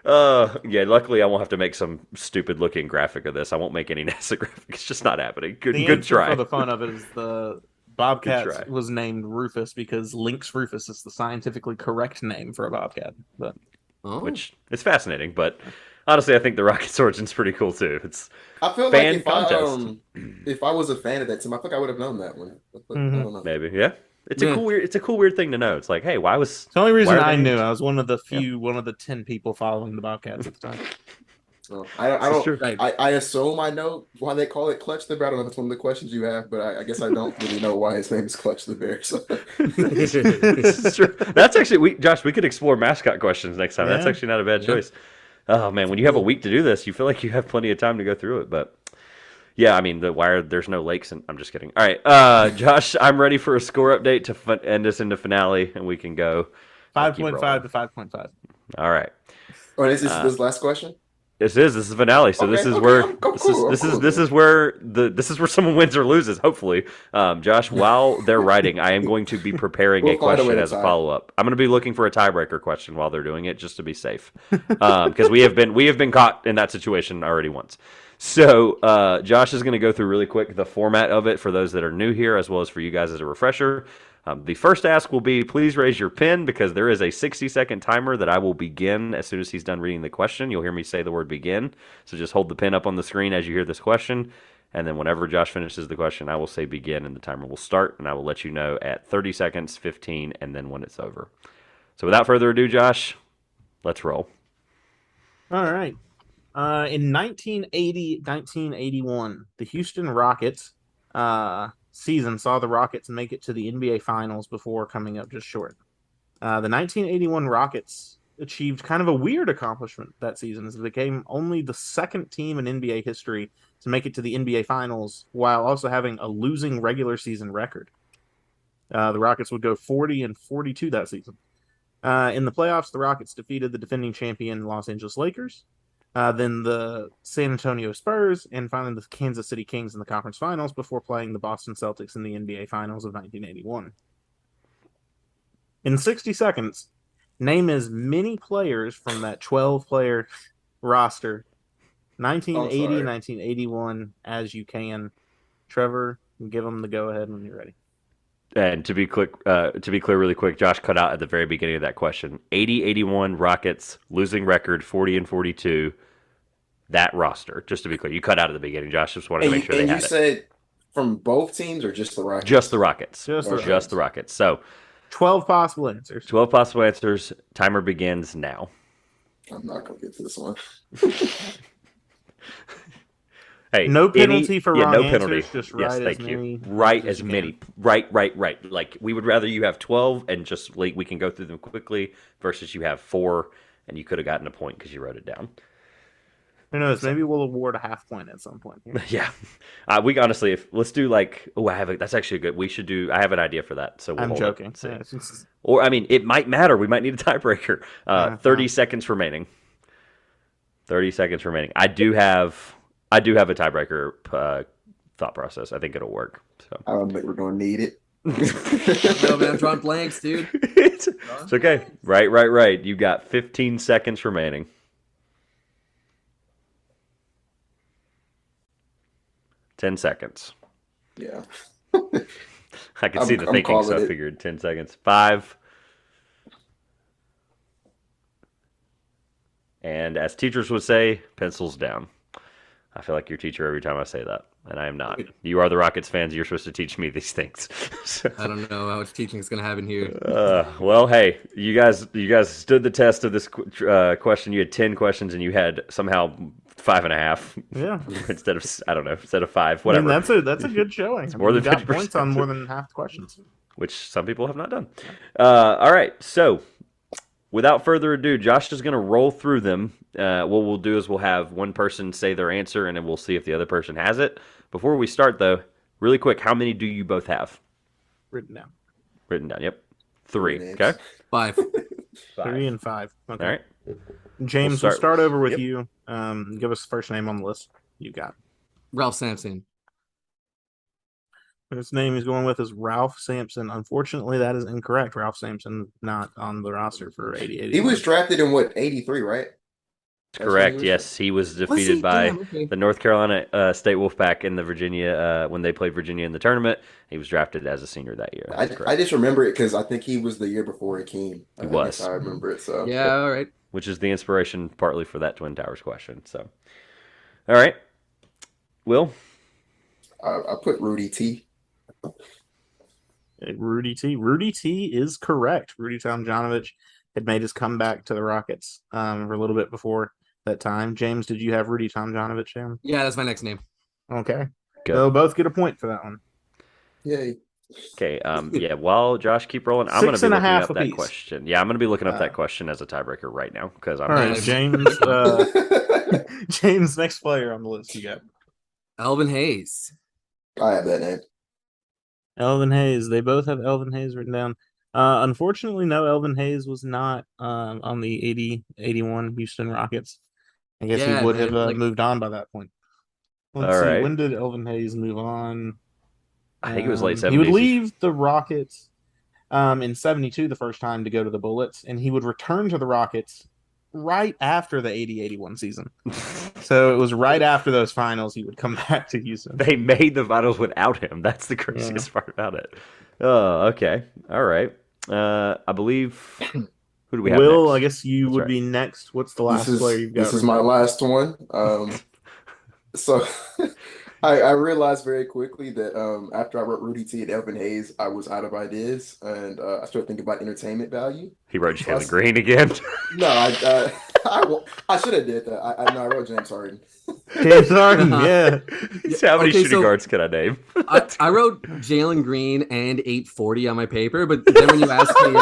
Yeah. Luckily, I won't have to make some stupid looking graphic of this. I won't make any NASA graphic. It's just not happening. Good answer try. For the fun of it is the Bobcat was named Rufus because Lynx rufus is the scientifically correct name for a bobcat. But which is fascinating, but honestly, I think the Rocket's origin's pretty cool too. It's I feel fan like contest. If I was a fan of that team, I think I would have known that one. But I don't know. Maybe, yeah. It's a cool weird thing to know. It's like, hey, why was the only reason I knew? I was one of the 10 people following the Bobcats at the time. So I assume I know why they call it Clutch the Bear. I don't know if it's one of the questions you have, but I guess I don't really know why his name is Clutch the Bear. So. That's actually Josh. We could explore mascot questions next time. Yeah. That's actually not a bad choice. Oh man, when you have a week to do this, you feel like you have plenty of time to go through it. But yeah, I mean the wire. There's no lakes, and I'm just kidding. All right, Josh, I'm ready for a score update to end us into finale, and we can go 5.5 to 5.5. All right. Oh, this is last question. This is finale, so this is where someone wins or loses. Hopefully, Josh. While they're writing, I am going to be preparing a question as a follow up. I'm going to be looking for a tiebreaker question while they're doing it, just to be safe, because we have been caught in that situation already once. So Josh is going to go through really quick the format of it for those that are new here, as well as for you guys as a refresher. The first ask will be, please raise your pen, because there is a 60-second timer that I will begin as soon as he's done reading the question. You'll hear me say the word begin. So just hold the pen up on the screen as you hear this question. And then whenever Josh finishes the question, I will say begin, and the timer will start. And I will let you know at 30 seconds, 15, and then when it's over. So without further ado, Josh, let's roll. All right. In 1980-1981, the Houston Rockets season saw the Rockets make it to the NBA Finals before coming up just short. The 1981 Rockets achieved kind of a weird accomplishment that season, as they became only the second team in NBA history to make it to the NBA Finals while also having a losing regular season record. The Rockets would go 40-42 that season. In the playoffs, the Rockets defeated the defending champion Los Angeles Lakers, then the San Antonio Spurs, and finally the Kansas City Kings in the conference finals before playing the Boston Celtics in the NBA Finals of 1981. In 60 seconds, name as many players from that 12-player roster, 1980-1981, as you can. Trevor, give them the go-ahead when you're ready. And to be clear really quick, Josh cut out at the very beginning of that question. 80-81 Rockets, losing record 40-42. That roster, just to be clear. You cut out at the beginning, Josh. Just wanted to make sure they had it. And you said from both teams or just the Rockets? Just the Rockets. Just the Rockets. So 12 possible answers. 12 possible answers. Timer begins now. I'm not going to get to this one. Hey, no penalty for wrong no answers. Penalty. Just write as many. Write as many. Right. Like, we would rather you have 12 and just we can go through them quickly versus you have 4 and you could have gotten a point because you wrote it down. Who knows? Maybe we'll award a half point at some point here. Yeah. We honestly, let's do that's actually good. We should do, I have an idea for that. So I'm joking. Or, I mean, it might matter. We might need a tiebreaker. 30 seconds remaining. 30 seconds remaining. I do have a tiebreaker thought process. I think it'll work. So I don't think we're going to need it. No, man, I'm drawing blanks, dude. It's okay. Right. You got 15 seconds remaining. 10 seconds. Yeah. I could see the thinking, so I figured 10 seconds. 5. And as teachers would say, pencils down. I feel like your teacher every time I say that, and I am not. You are the Rockets fans. You're supposed to teach me these things. So, I don't know how much teaching is going to happen here. Well, hey, you guys stood the test of this question. You had 10 questions, and you had somehow 5.5. Yeah. instead of 5. Whatever. I mean, that's a good showing. More than 50% points on more than half the questions, which some people have not done. All right, so. Without further ado, Josh is going to roll through them. What we'll do is we'll have one person say their answer, and then we'll see if the other person has it. Before we start, though, really quick, how many do you both have? Written down. Written down, yep. 3, okay? 5. 3 and 5. Okay. All right. James, We'll we'll start over with yep. you. Give us the first name on the list you got. Ralph Sampson. His name he's going with is Ralph Sampson. Unfortunately, that is incorrect. Ralph Sampson not on the roster for 80. He was drafted in what, 83, right? That's correct. Yes, he was defeated by the North Carolina State Wolfpack in the Virginia when they played Virginia in the tournament. He was drafted as a senior that year. I just remember it because I think he was the year before it came. He was. I remember it. So yeah, all right. Which is the inspiration partly for that Twin Towers question. So, all right, Will. I put Rudy T. Rudy T. Rudy T is correct. Rudy Tomjanovich had made his comeback to the Rockets for a little bit before that time. James, did you have Rudy Tomjanovich down? Yeah, that's my next name. Okay. Good. They'll both get a point for that one. Yay. Okay. Yeah. While Josh keep rolling, I'm going to be looking up that apiece. question. Yeah, I'm going to be looking up that question as a tiebreaker right now because I'm. All right, James. James, next player on the list you got. Elvin Hayes. I have that name. Elvin Hayes. They both have Elvin Hayes written down. Unfortunately, no, Elvin Hayes was not on the 80-81 Houston Rockets. I guess he would have moved on by that point. Let's see. When did Elvin Hayes move on? I think it was late 70s. He would leave the Rockets in 72 the first time to go to the Bullets, and he would return to the Rockets right after the 80-81 season. So it was right after those finals he would come back to Houston. They made the finals without him. That's the craziest part about it. Oh, okay. All right. I believe... Who do we have Will, next? I guess you would be next. What's the last player you've got? This is my last one. So I realized very quickly that after I wrote Rudy T and Elvin Hayes, I was out of ideas, and I started thinking about entertainment value. He wrote Jalen Green again. No, I should have did that. I wrote James Harden. James Harden, yeah. How many shooting guards can I name? I wrote Jalen Green and 840 on my paper, but then when you asked me,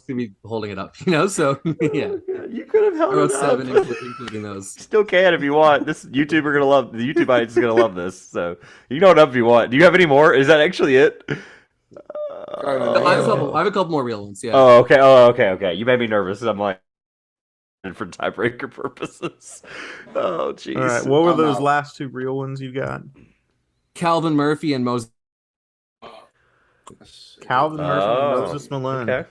to be holding it up, so yeah. You could have held I wrote it 7 up. including those. Still can if you want. This YouTuber gonna love the YouTubeites is gonna love this. So you can hold it up if you want. Do you have any more? Is that actually it? I have a couple more real ones. Yeah. Oh, okay. You made me nervous. I'm like, for tiebreaker purposes. Oh, jeez. All right. What were those last two real ones you got? Calvin Murphy and Moses. Calvin Murphy and Moses Malone. Okay.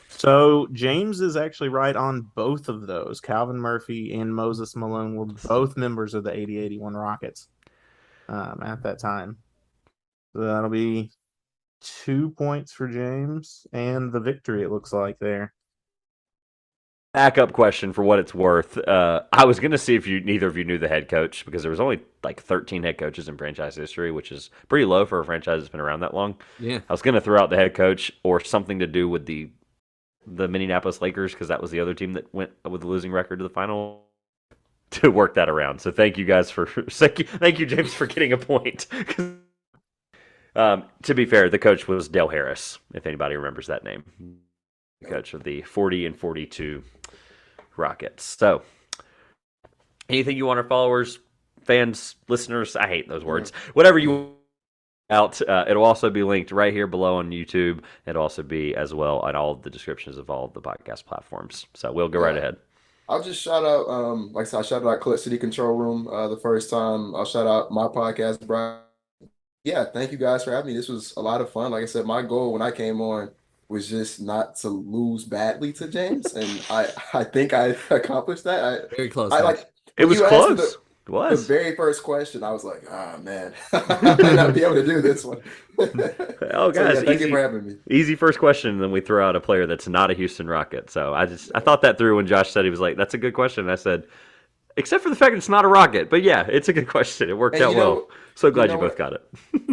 So James is actually right on both of those. Calvin Murphy and Moses Malone were both members of the 80-81 Rockets at that time. So that'll be 2 points for James and the victory, it looks like there. Backup question for what it's worth. I was going to see if neither of you knew the head coach because there was only like 13 head coaches in franchise history, which is pretty low for a franchise that's been around that long. Yeah. I was going to throw out the head coach or something to do with the Minneapolis Lakers because that was the other team that went with the losing record to the final to work that around. So thank you guys thank you James for getting a point. To be fair, the coach was Dale Harris, if anybody remembers that name. Coach of the 40 and 42 Rockets. So, anything you want our followers, fans, listeners, I hate those words, whatever you out, it'll also be linked right here below on YouTube. It'll also be as well on all of the descriptions of all of the podcast platforms. So, we'll go right ahead. I'll just shout out, like I said, I shouted out Clutch City Control Room the first time. I'll shout out my podcast, Brian. Yeah, thank you guys for having me. This was a lot of fun. Like I said, my goal when I came on was just not to lose badly to James, and I think I accomplished that. Very close. It was close. It was the very first question. I was like, man, I might not be able to do this one. Oh, guys, so, yeah, thank you for having me. Easy first question, and then we throw out a player that's not a Houston Rocket. So I thought that through when Josh said he was like, "That's a good question." And I said, except for the fact that it's not a Rocket, but yeah, it's a good question. It worked out well. So glad you both got it.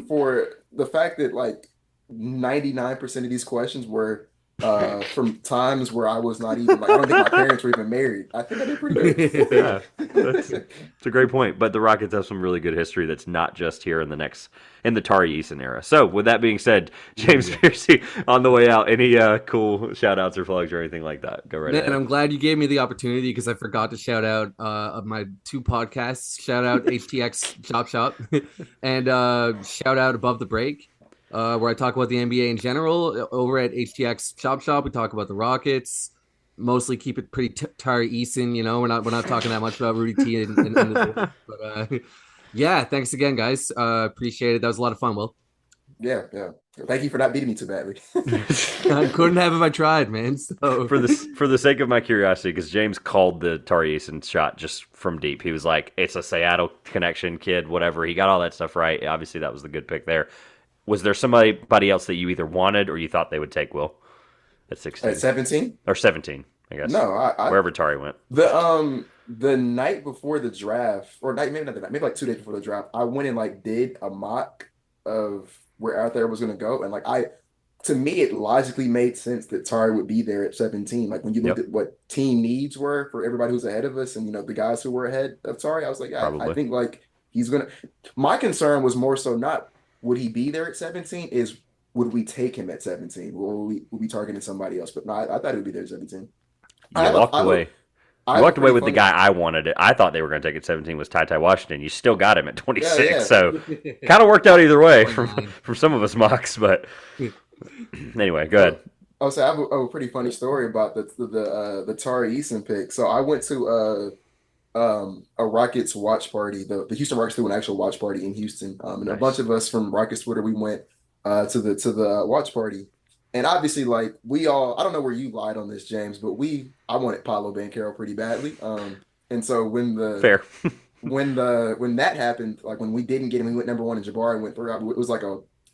For the fact that like 99% of these questions were from times where I was not even like, I don't think my parents were even married. I think I did pretty good. Yeah, it's a great point. But the Rockets have some really good history that's not just here in the Tari Eason era. So with that being said, James Piercey, on the way out, any cool shout outs or plugs or anything like that? Go right ahead. And I'm glad you gave me the opportunity because I forgot to shout out of my 2 podcasts. Shout out HTX Chop Shop and shout out Above the Break. where I talk about the NBA in general. Over at HTX Shop, we talk about the Rockets. Mostly keep it pretty Tari Eason. You know, we're not talking that much about Rudy T and the boys. But yeah, thanks again, guys. Appreciate it. That was a lot of fun. Will. Yeah. Thank you for not beating me too badly. I couldn't have if I tried, man. So For the sake of my curiosity, because James called the Tari Eason shot just from deep. He was like, "It's a Seattle connection kid, whatever." He got all that stuff right. Obviously, that was the good pick there. Was there somebody else that you either wanted or you thought they would take, Will, at 16? At 17? Or 17, I guess. No, wherever Tari went. The night before the draft, or maybe not the night, maybe like 2 days before the draft, I went and like did a mock of where out there was gonna go, and like to me, it logically made sense that Tari would be there at 17. Like when you looked at what team needs were for everybody who's ahead of us, and the guys who were ahead of Tari, I was like, I think like he's gonna. My concern was more so not would he be there at 17, is would we take him at 17, or would we be targeting somebody else? But no, I thought he would be there at 17. You walked away. You walked away with the guy I wanted. I thought they were going to take at 17 was Ty Washington. You still got him at 26, Yeah. so kind of worked out either way from some of us mocks. But anyway, go ahead. I have a pretty funny story about the Tari Eason pick. So I went to a Rockets watch party. The Houston Rockets threw an actual watch party in Houston, and Nice. A bunch of us from Rockets Twitter, we went to the watch party. And obviously, like we all, I don't know where you lied on this, James, but I wanted Paolo Banchero pretty badly. And so Fair. when that happened, like when we didn't get him, we went number one and Jabari went third. It was like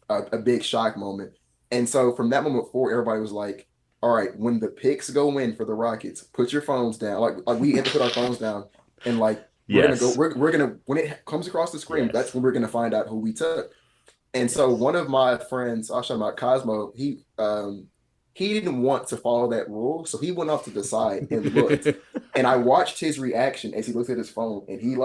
a big shock moment. And so from that moment forward, everybody was like, "All right, when the picks go in for the Rockets, put your phones down." Like we had to put our phones down, and like we're gonna go. We're gonna when it comes across the screen, that's when we're gonna find out who we took. And so one of my friends, I'll shout him out, Cosmo, he didn't want to follow that rule, so he went off to the side and looked. And I watched his reaction as he looked at his phone, and he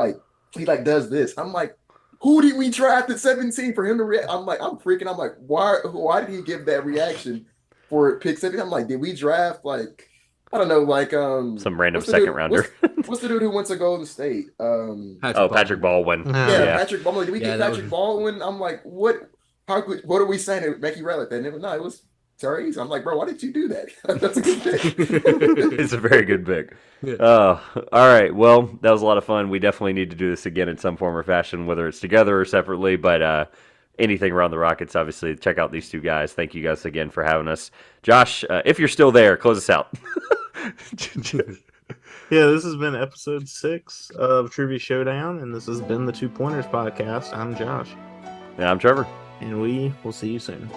does this. I'm like, who did we draft at 17 for him to react? I'm freaking. I'm like, why did he give that reaction for pick 17? I'm like, did we draft like I don't know, like some random second rounder? What's the dude who went to Golden State? Patrick Baldwin. Yeah, Patrick Baldwin. Did we get Patrick Baldwin? I'm like, what? What are we saying to make you rally like that? No, it was Tari. I'm like, bro, why did you do that? That's a good pick. It's a very good pick. All right. Well, that was a lot of fun. We definitely need to do this again in some form or fashion, whether it's together or separately. But anything around the Rockets, obviously, check out these two guys. Thank you guys again for having us. Josh, if you're still there, close us out. Yeah, this has been episode 6 of Trivia Showdown, and this has been the 2 Pointers podcast. I'm Josh. And I'm Trevor. And we will see you soon.